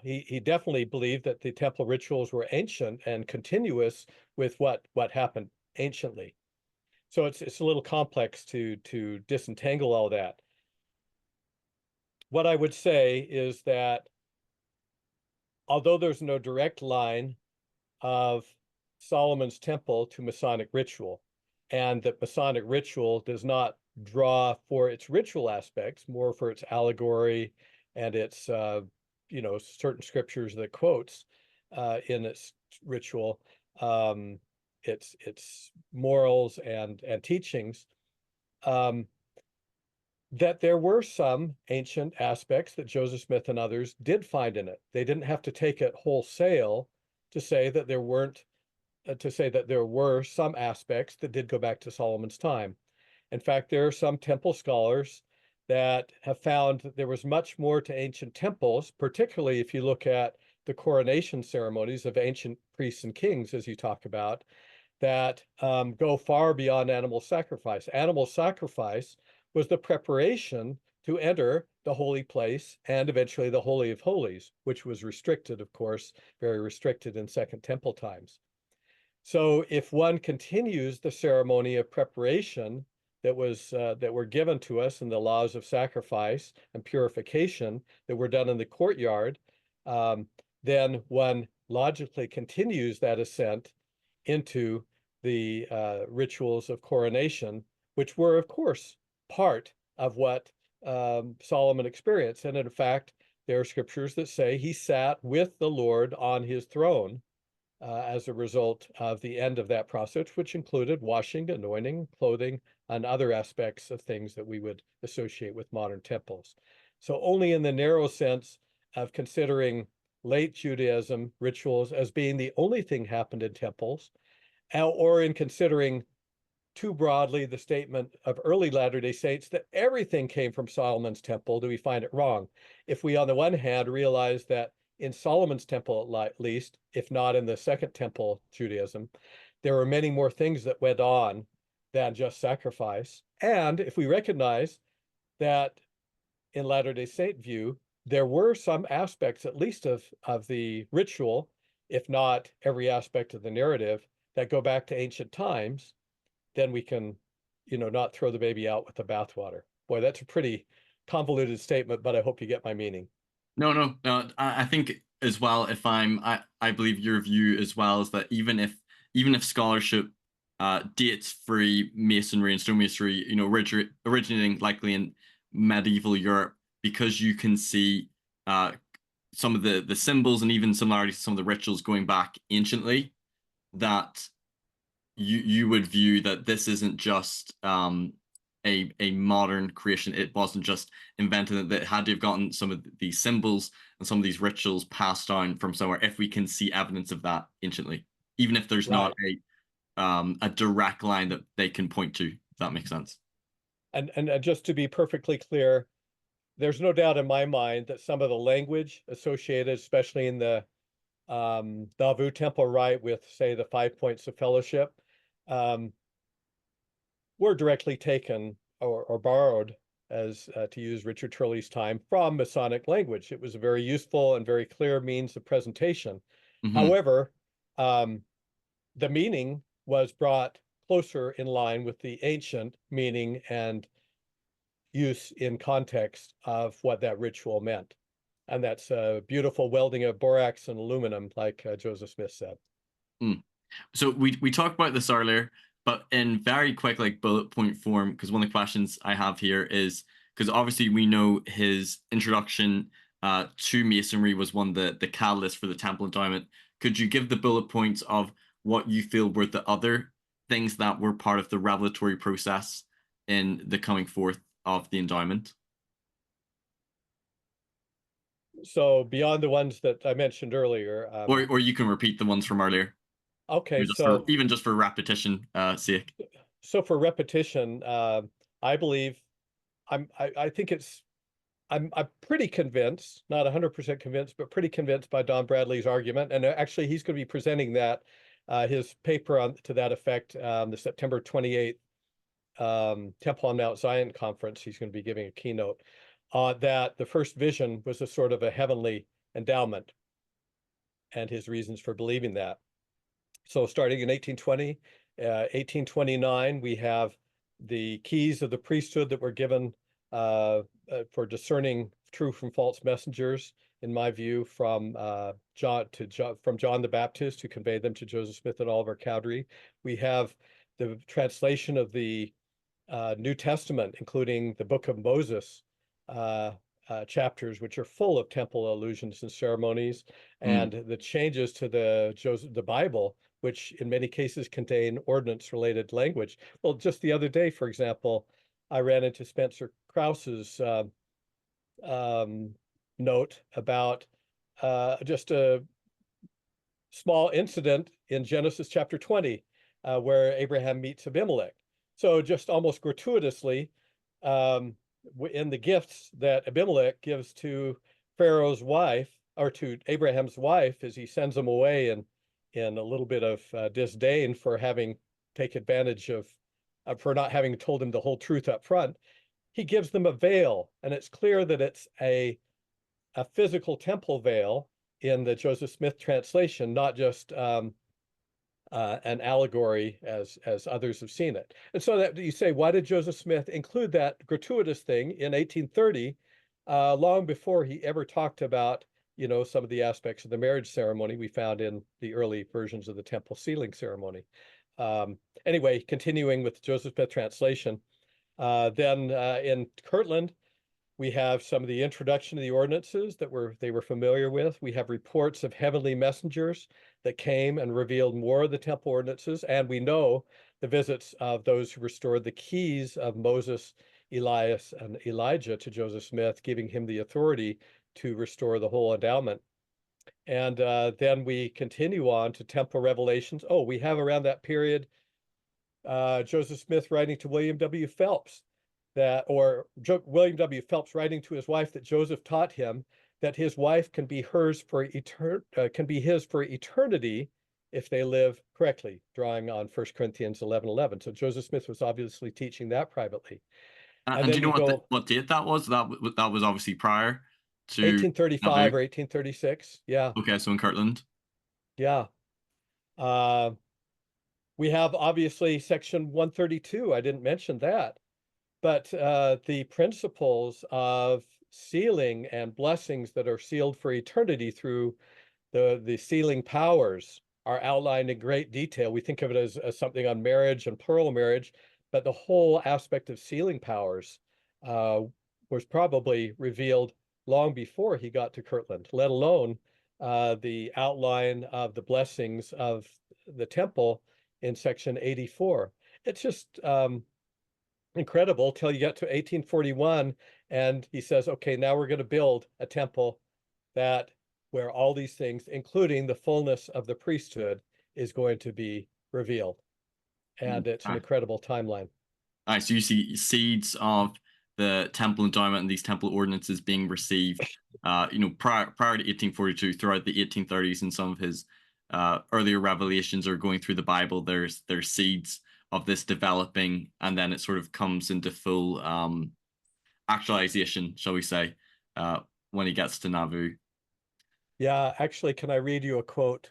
he definitely believed that the temple rituals were ancient and continuous with what happened anciently. So it's a little complex to disentangle all that. What I would say is that although there's no direct line of Solomon's temple to Masonic ritual, and that Masonic ritual does not draw for its ritual aspects, more for its allegory and its certain scriptures that quotes in its ritual, its morals and teachings, that there were some ancient aspects that Joseph Smith and others did find in it. They didn't have to take it wholesale to say that there weren't, to say that there were some aspects that did go back to Solomon's time. In fact, there are some temple scholars that have found that there was much more to ancient temples, particularly if you look at the coronation ceremonies of ancient priests and kings, as you talk about, that go far beyond animal sacrifice. Animal sacrifice was the preparation to enter the holy place and eventually the Holy of Holies, which was restricted, of course, very restricted in Second Temple times. So if one continues the ceremony of preparation that were given to us in the laws of sacrifice and purification that were done in the courtyard, then one logically continues that ascent into the rituals of coronation, which were, of course, part of what Solomon experienced. And in fact, there are scriptures that say he sat with the Lord on his throne as a result of the end of that process, which included washing, anointing, clothing, and other aspects of things that we would associate with modern temples. So only in the narrow sense of considering late Judaism rituals as being the only thing happened in temples, or in considering too broadly the statement of early Latter-day Saints that everything came from Solomon's temple, do we find it wrong? If we, on the one hand, realize that in Solomon's temple, at least, if not in the Second Temple Judaism, there were many more things that went on than just sacrifice. And if we recognize that in Latter-day Saint view, there were some aspects, at least of the ritual, if not every aspect of the narrative, that go back to ancient times, then we can, not throw the baby out with the bathwater. Boy, that's a pretty convoluted statement, but I hope you get my meaning. No. I think as well, I believe your view as well is that even if scholarship dates free Masonry and stonemasonry, originating likely in medieval Europe, because you can see some of the symbols and even similarities to some of the rituals going back anciently, that you would view that this isn't just a modern creation. It wasn't just invented, that it had to have gotten some of these symbols and some of these rituals passed down from somewhere, if we can see evidence of that anciently, even if there's not a direct line that they can point to, if that makes sense. And just to be perfectly clear, there's no doubt in my mind that some of the language associated, especially in the Nauvoo Temple rite with, say, the 5 points of fellowship, were directly taken or borrowed, as to use Richard Turley's time, from Masonic language. It was a very useful and very clear means of presentation. Mm-hmm. However, the meaning was brought closer in line with the ancient meaning and use in context of what that ritual meant. And that's a beautiful welding of borax and aluminum, like Joseph Smith said. Mm. So we talked about this earlier, but in very quick, like, bullet point form, because one of the questions I have here is, because obviously we know his introduction to Masonry was one of the catalyst for the Temple Endowment. Could you give the bullet points of what you feel were the other things that were part of the revelatory process in the coming forth of the endowment? So beyond the ones that I mentioned earlier, or you can repeat the ones from earlier. okay, Even just for repetition sake. So for repetition, I believe I think I'm pretty convinced, not 100% convinced, but pretty convinced by Don Bradley's argument. And actually, he's going to be presenting that his paper to that effect, the September 28th Temple on Mount Zion conference. He's going to be giving a keynote. That the first vision was a sort of a heavenly endowment, and his reasons for believing that. So starting in 1820, 1829, we have the keys of the priesthood that were given for discerning true from false messengers, in my view, from John the Baptist, who conveyed them to Joseph Smith and Oliver Cowdery. We have the translation of the New Testament, including the Book of Moses chapters, which are full of temple allusions and ceremonies, and the changes to the Bible, which in many cases contain ordinance-related language. Well, just the other day, for example, I ran into Spencer Krause's note about just a small incident in Genesis chapter 20, where Abraham meets Abimelech. So just almost gratuitously, in the gifts that Abimelech gives to Pharaoh's wife, or to Abraham's wife, as he sends them away in a little bit of disdain for having take advantage of, for not having told him the whole truth up front, he gives them a veil, and it's clear that it's a physical temple veil in the Joseph Smith translation, not just an allegory as others have seen it. And so that you say, why did Joseph Smith include that gratuitous thing in 1830, long before he ever talked about, you know, some of the aspects of the marriage ceremony we found in the early versions of the temple sealing ceremony. Anyway, continuing with the Joseph Smith translation, then in Kirtland, we have some of the introduction to the ordinances that they were familiar with. We have reports of heavenly messengers that came and revealed more of the temple ordinances. And we know the visits of those who restored the keys of Moses, Elias, and Elijah to Joseph Smith, giving him the authority to restore the whole endowment. And then we continue on to temple revelations. Oh, we have around that period Joseph Smith writing to William W. Phelps William W. Phelps writing to his wife that Joseph taught him that his wife can be his for eternity if they live correctly, drawing on 1 Corinthians 11:11. So Joseph Smith was obviously teaching that privately. And And do then you know you go what date that was? That was obviously prior to 1835 Nauvoo. or 1836. Yeah, Okay, so in Kirtland. yeah. Uh, we have obviously section 132. I didn't mention that. But the principles of sealing and blessings that are sealed for eternity through the sealing powers are outlined in great detail. We think of it as something on marriage and plural marriage, but the whole aspect of sealing powers was probably revealed long before he got to Kirtland, let alone the outline of the blessings of the temple in section 84. It's just incredible till you get to 1841, and he says, okay, now we're going to build a temple that where all these things, including the fullness of the priesthood, is going to be revealed. And it's an incredible timeline. All right, so you see seeds of the temple endowment and these temple ordinances being received, prior to 1842, throughout the 1830s, and some of his earlier revelations are going through the Bible. There's seeds of this developing, and then it sort of comes into full actualization, shall we say, when he gets to Nauvoo. Yeah, actually, can I read you a quote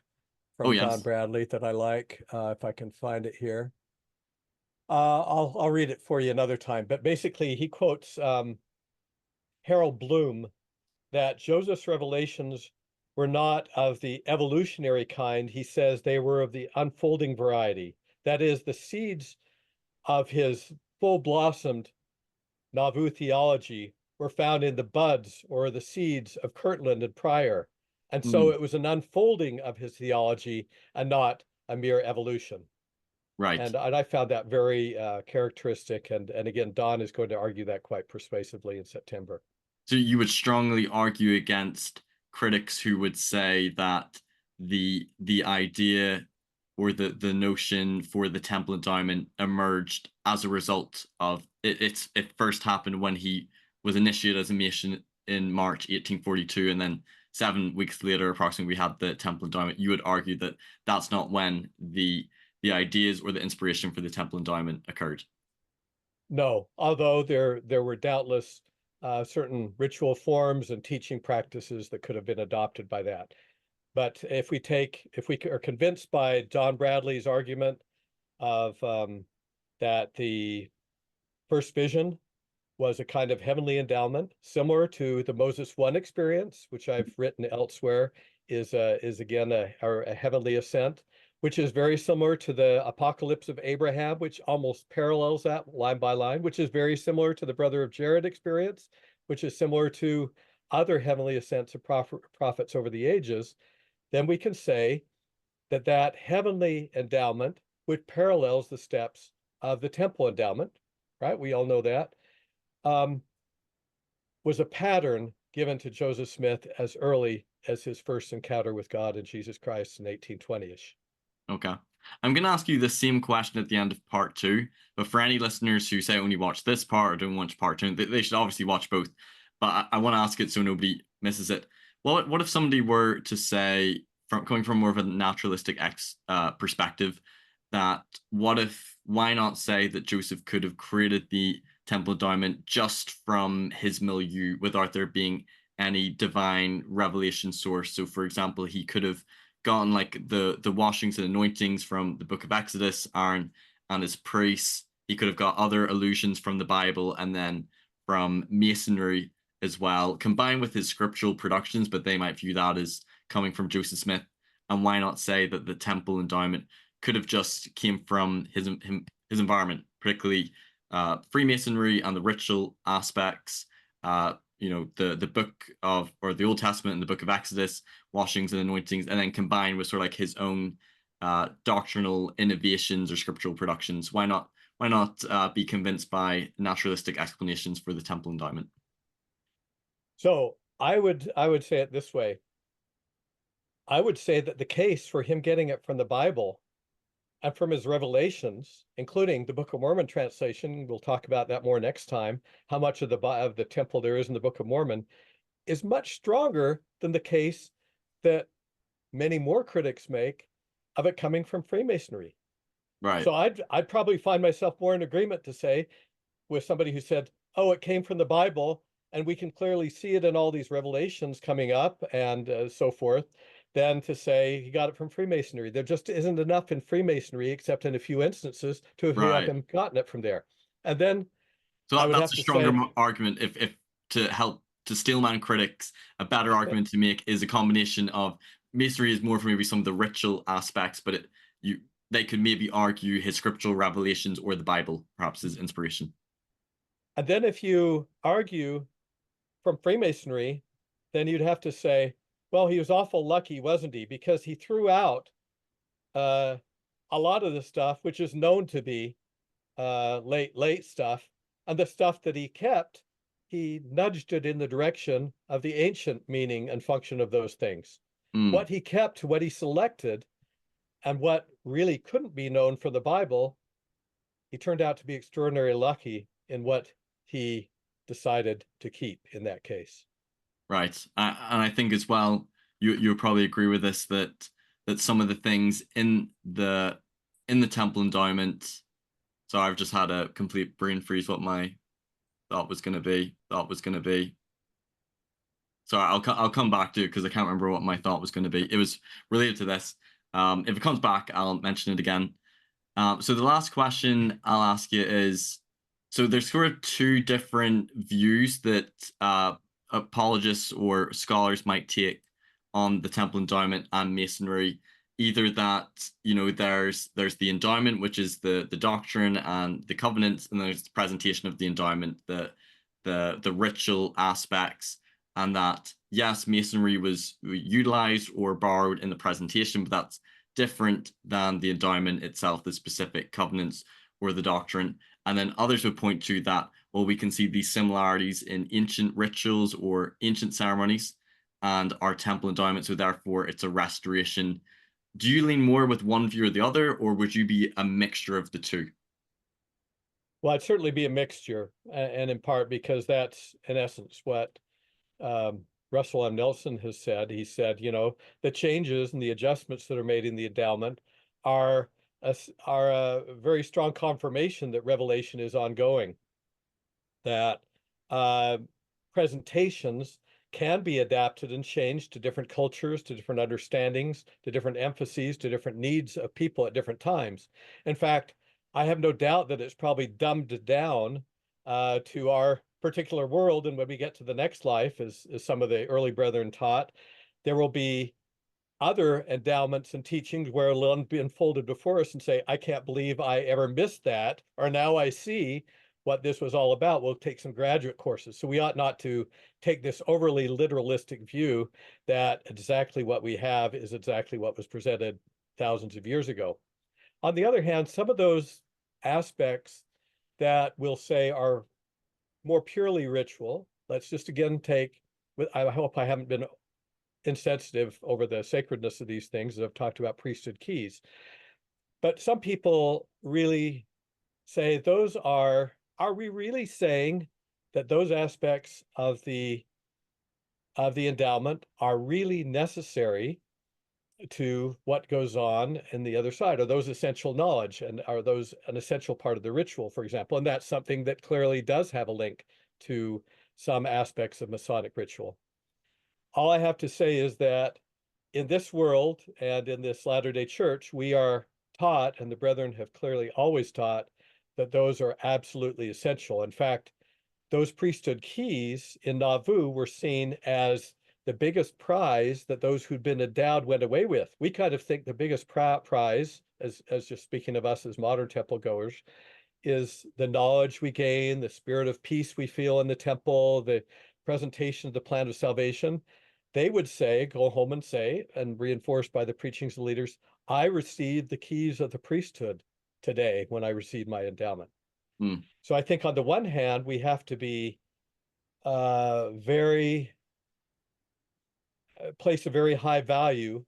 Oh from Don yes. Bradley that I like, if I can find it here? I'll read it for you another time. But basically, he quotes Harold Bloom that Joseph's revelations were not of the evolutionary kind. He says they were of the unfolding variety. That is, the seeds of his full-blossomed Nauvoo theology were found in the buds or the seeds of Kirtland and Pryor. And so Mm, it was an unfolding of his theology and not a mere evolution. right. And I found that very characteristic. And again, Don is going to argue that quite persuasively in September. So you would strongly argue against critics who would say that the idea or the notion for the temple endowment emerged as a result of it first happened when he was initiated as a Mason in March 1842, and then 7 weeks later approximately we had the temple endowment. You would argue that that's not when the ideas or the inspiration for the temple endowment occurred. No, although there were doubtless certain ritual forms and teaching practices that could have been adopted by that. But if we are convinced by John Bradley's argument of that the first vision was a kind of heavenly endowment, similar to the Moses 1 experience, which I've written elsewhere, is again a heavenly ascent, which is very similar to the Apocalypse of Abraham, which almost parallels that line by line, which is very similar to the Brother of Jared experience, which is similar to other heavenly ascents of prophets over the ages. Then we can say that that heavenly endowment, which parallels the steps of the temple endowment, right? We all know that, was a pattern given to Joseph Smith as early as his first encounter with God and Jesus Christ in 1820-ish. Okay. I'm going to ask you the same question at the end of part 2, but for any listeners who say only watch this part or don't watch part 2, they should obviously watch both. But I want to ask it so nobody misses it. What if somebody were to say, coming from more of a naturalistic perspective, that why not say that Joseph could have created the temple endowment just from his milieu without there being any divine revelation source? So, for example, he could have gotten like the washings and anointings from the book of Exodus, Aaron and his priests. He could have got other allusions from the Bible and then from Masonry as well, combined with his scriptural productions, but they might view that as coming from Joseph Smith. And why not say that the temple endowment could have just came from his environment, particularly Freemasonry and the ritual aspects, the book of, or the Old Testament and the book of Exodus, washings and anointings, and then combined with sort of like his own doctrinal innovations or scriptural productions. Why not be convinced by naturalistic explanations for the temple endowment? So I would say it this way. I would say that the case for him getting it from the Bible and from his revelations, including the Book of Mormon translation, we'll talk about that more next time, how much of the temple there is in the Book of Mormon, is much stronger than the case that many more critics make of it coming from Freemasonry. Right. So I'd probably find myself more in agreement to say with somebody who said, oh, it came from the Bible, and we can clearly see it in all these revelations coming up and so forth, than to say he got it from Freemasonry. There just isn't enough in Freemasonry, except in a few instances, to have him gotten it from there. And then so I would that's have a to stronger say, argument. If to help to steelman critics, a better argument to make is a combination of Masonry is more for maybe some of the ritual aspects, but they could maybe argue his scriptural revelations or the Bible perhaps as inspiration. and then if you argue from Freemasonry, then you'd have to say, well, he was awful lucky, wasn't he? Because he threw out a lot of the stuff, which is known to be late stuff, and the stuff that he kept, he nudged it in the direction of the ancient meaning and function of those things. What he kept, what he selected, and what really couldn't be known from the Bible, he turned out to be extraordinarily lucky in what he decided to keep in that case. Right. And I think as well, you'll probably agree with this that some of the things in the temple endowment. So I've just had a complete brain freeze. What my thought was going to be. So I'll come back to it because I can't remember what my thought was going to be. It was related to this. If it comes back, I'll mention it again. So the last question I'll ask you is, so there's sort of two different views that apologists or scholars might take on the temple endowment and Masonry. Either that, there's the endowment, which is the doctrine and the covenants, and there's the presentation of the endowment, the ritual aspects, and that yes, Masonry was utilized or borrowed in the presentation, but that's different than the endowment itself, the specific covenants or the doctrine. And then others would point to that, well, we can see these similarities in ancient rituals or ancient ceremonies and our temple endowment, so therefore it's a restoration. Do you lean more with one view or the other, or would you be a mixture of the two? Well, it'd certainly be a mixture, and in part because that's in essence what Russell M. Nelson has said. He said, the changes and the adjustments that are made in the endowment are a very strong confirmation that revelation is ongoing, that presentations can be adapted and changed to different cultures, to different understandings, to different emphases, to different needs of people at different times. In fact, I have no doubt that it's probably dumbed down to our particular world. And when we get to the next life, as some of the early brethren taught, there will be other endowments and teachings where it'll be unfolded before us and say, I can't believe I ever missed that, or now I see what this was all about. We'll take some graduate courses. So we ought not to take this overly literalistic view that exactly what we have is exactly what was presented thousands of years ago. On the other hand, some of those aspects that we'll say are more purely ritual, let's just again take, I hope I haven't been insensitive over the sacredness of these things, as I've talked about priesthood keys. But some people really say are we really saying that those aspects of the endowment are really necessary to what goes on in the other side? Are those essential knowledge, and are those an essential part of the ritual, for example? And that's something that clearly does have a link to some aspects of Masonic ritual. All I have to say is that in this world and in this Latter-day Church, we are taught, and the brethren have clearly always taught, that those are absolutely essential. In fact, those priesthood keys in Nauvoo were seen as the biggest prize that those who'd been endowed went away with. We kind of think the biggest prize, as just speaking of us as modern temple goers, is the knowledge we gain, the spirit of peace we feel in the temple, the presentation of the plan of salvation. They would say, go home and say, and reinforced by the preachings of leaders, I received the keys of the priesthood today when I received my endowment. So I think on the one hand, we have to be place a very high value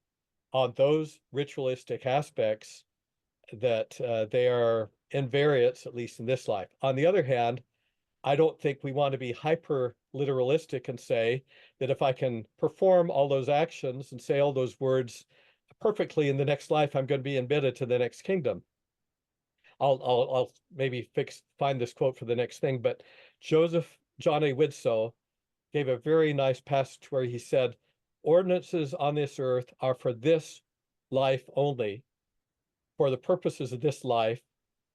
on those ritualistic aspects that they are invariants, at least in this life. On the other hand, I don't think we want to be hyper literalistic and say that if I can perform all those actions and say all those words perfectly in the next life, I'm going to be admitted to the next kingdom. I'll maybe find this quote for the next thing, but Joseph John A. Widsoe gave a very nice passage where he said, ordinances on this earth are for this life only, for the purposes of this life,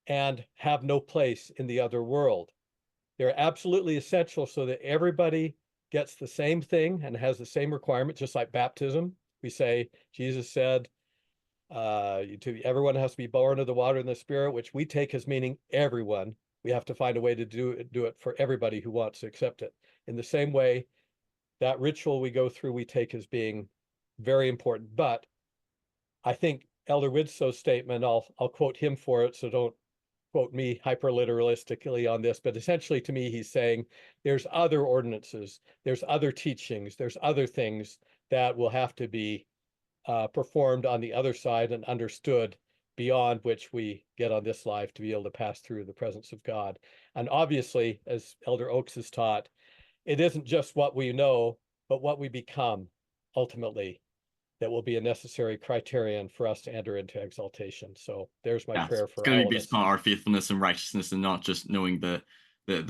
and have no place in the other world. They're absolutely essential so that everybody gets the same thing and has the same requirement, just like baptism. We say, Jesus said, everyone has to be born of the water and the spirit, which we take as meaning everyone. We have to find a way to do it for everybody who wants to accept it. In the same way, that ritual we go through, we take as being very important. But I think Elder Widsoe's statement, I'll quote him for it, so don't quote me hyperliteralistically on this, but essentially to me, he's saying there's other ordinances, there's other teachings, there's other things that will have to be performed on the other side and understood, beyond which we get on this life to be able to pass through the presence of God. And obviously, as Elder Oakes has taught, it isn't just what we know, but what we become ultimately that will be a necessary criterion for us to enter into exaltation. So there's my prayer It's for going to all be of based us. upon our faithfulness and righteousness, and not just knowing the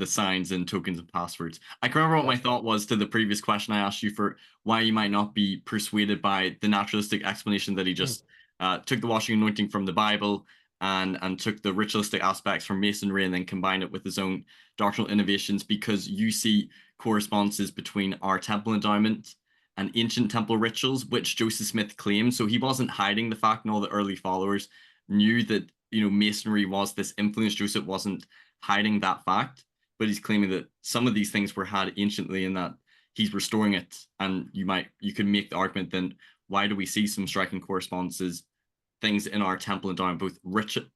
signs and tokens and passwords. I can remember what my thought was to the previous question I asked you for why you might not be persuaded by the naturalistic explanation that he just took the washing anointing from the Bible and took the ritualistic aspects from Masonry and then combined it with his own doctrinal innovations, because you see correspondences between our temple endowment and ancient temple rituals, which Joseph Smith claimed. So he wasn't hiding the fact, and all the early followers knew that, Masonry was this influence. Joseph wasn't hiding that fact, but he's claiming that some of these things were had anciently and that he's restoring it. And you could make the argument then, why do we see some striking correspondences, things in our temple endowment, both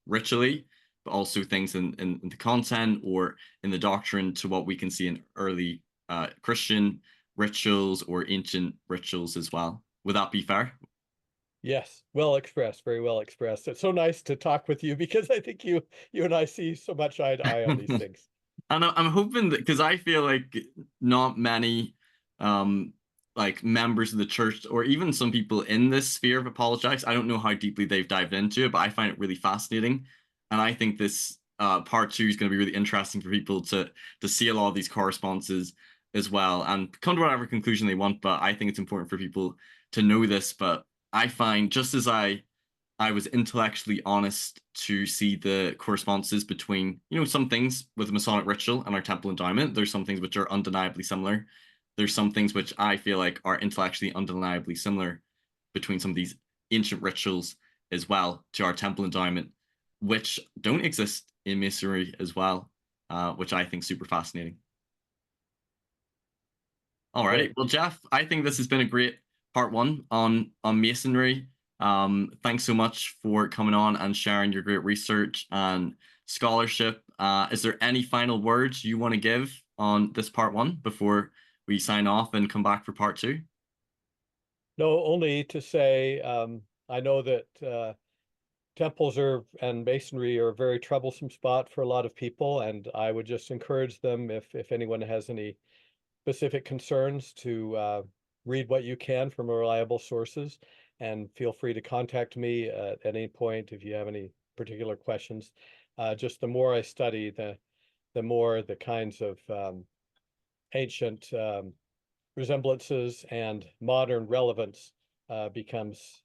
ritually, but also things in the content or in the doctrine to what we can see in early Christian rituals or ancient rituals as well? Would that be fair? Yes, well expressed, very well expressed. It's so nice to talk with you because I think you and I see so much eye to eye on these things. And I'm hoping that, because I feel like not many like members of the church or even some people in this sphere of apologetics, I don't know how deeply they've dived into it, but I find it really fascinating. And I think this part two is going to be really interesting for people to see a lot of these correspondences as well and come to whatever conclusion they want. But I think it's important for people to know this. But I find, just as I was intellectually honest to see the correspondences between, some things with the Masonic ritual and our temple endowment. There's some things which are undeniably similar. There's some things which I feel like are intellectually undeniably similar between some of these ancient rituals as well to our temple endowment, which don't exist in Masonry as well, which I think is super fascinating. All right. Well, Jeff, I think this has been a great part one on Masonry. Thanks so much for coming on and sharing your great research and scholarship. Is there any final words you want to give on this part one before we sign off and come back for part two? No, only to say I know that temples and Masonry are a very troublesome spot for a lot of people, and I would just encourage them, if anyone has any specific concerns, to read what you can from reliable sources, and feel free to contact me at any point if you have any particular questions. Just the more I study, the more the kinds of ancient resemblances and modern relevance becomes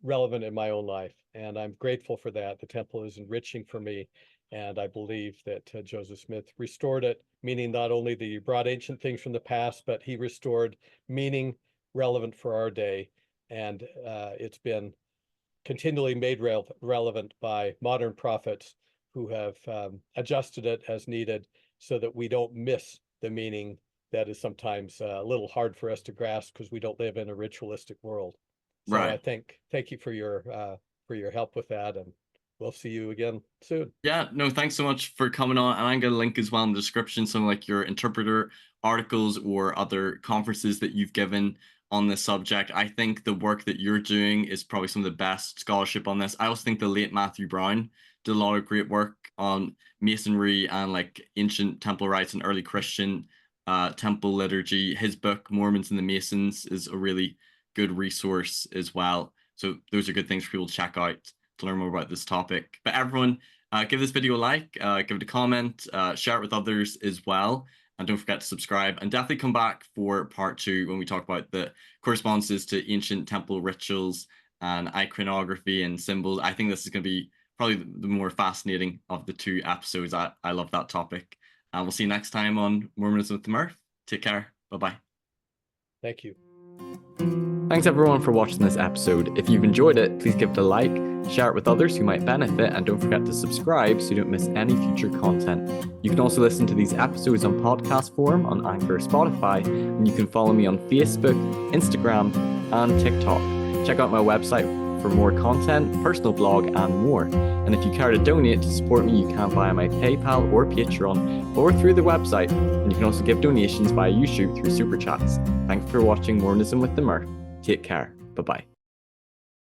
relevant in my own life. And I'm grateful for that. The temple is enriching for me. And I believe that Joseph Smith restored it, meaning not only that he brought ancient things from the past, but he restored meaning relevant for our day. And it's been continually made relevant by modern prophets who have adjusted it as needed, so that we don't miss the meaning that is sometimes a little hard for us to grasp because we don't live in a ritualistic world. So I Right. thank you for your help with that, and we'll see you again soon. Yeah, no, thanks so much for coming on. And I'm going to link as well in the description some like your interpreter articles or other conferences that you've given on this subject. I think the work that you're doing is probably some of the best scholarship on this. I also think the late Matthew Brown did a lot of great work on Masonry and like ancient temple rites and early Christian temple liturgy. His book, Mormons and the Masons, is a really good resource as well. So those are good things for people to check out to learn more about this topic. But everyone, give this video a like, give it a comment, share it with others as well. And don't forget to subscribe, and definitely come back for part 2 when we talk about the correspondences to ancient temple rituals and iconography and symbols. I think this is going to be probably the more fascinating of the 2 episodes. I love that topic. And we'll see you next time on Mormonism with the Mirth. Take care. Bye-bye. Thank you. Thanks everyone for watching this episode. If you've enjoyed it, please give it a like, share it with others who might benefit, and don't forget to subscribe so you don't miss any future content. You can also listen to these episodes on podcast form on Anchor or Spotify, and you can follow me on Facebook, Instagram, and TikTok. Check out my website for more content, personal blog, and more. And if you care to donate to support me, you can via my PayPal or Patreon, or through the website, and you can also give donations via YouTube through Super Chats. Thanks for watching Mormonism with the Mirth. Take care. Bye-bye.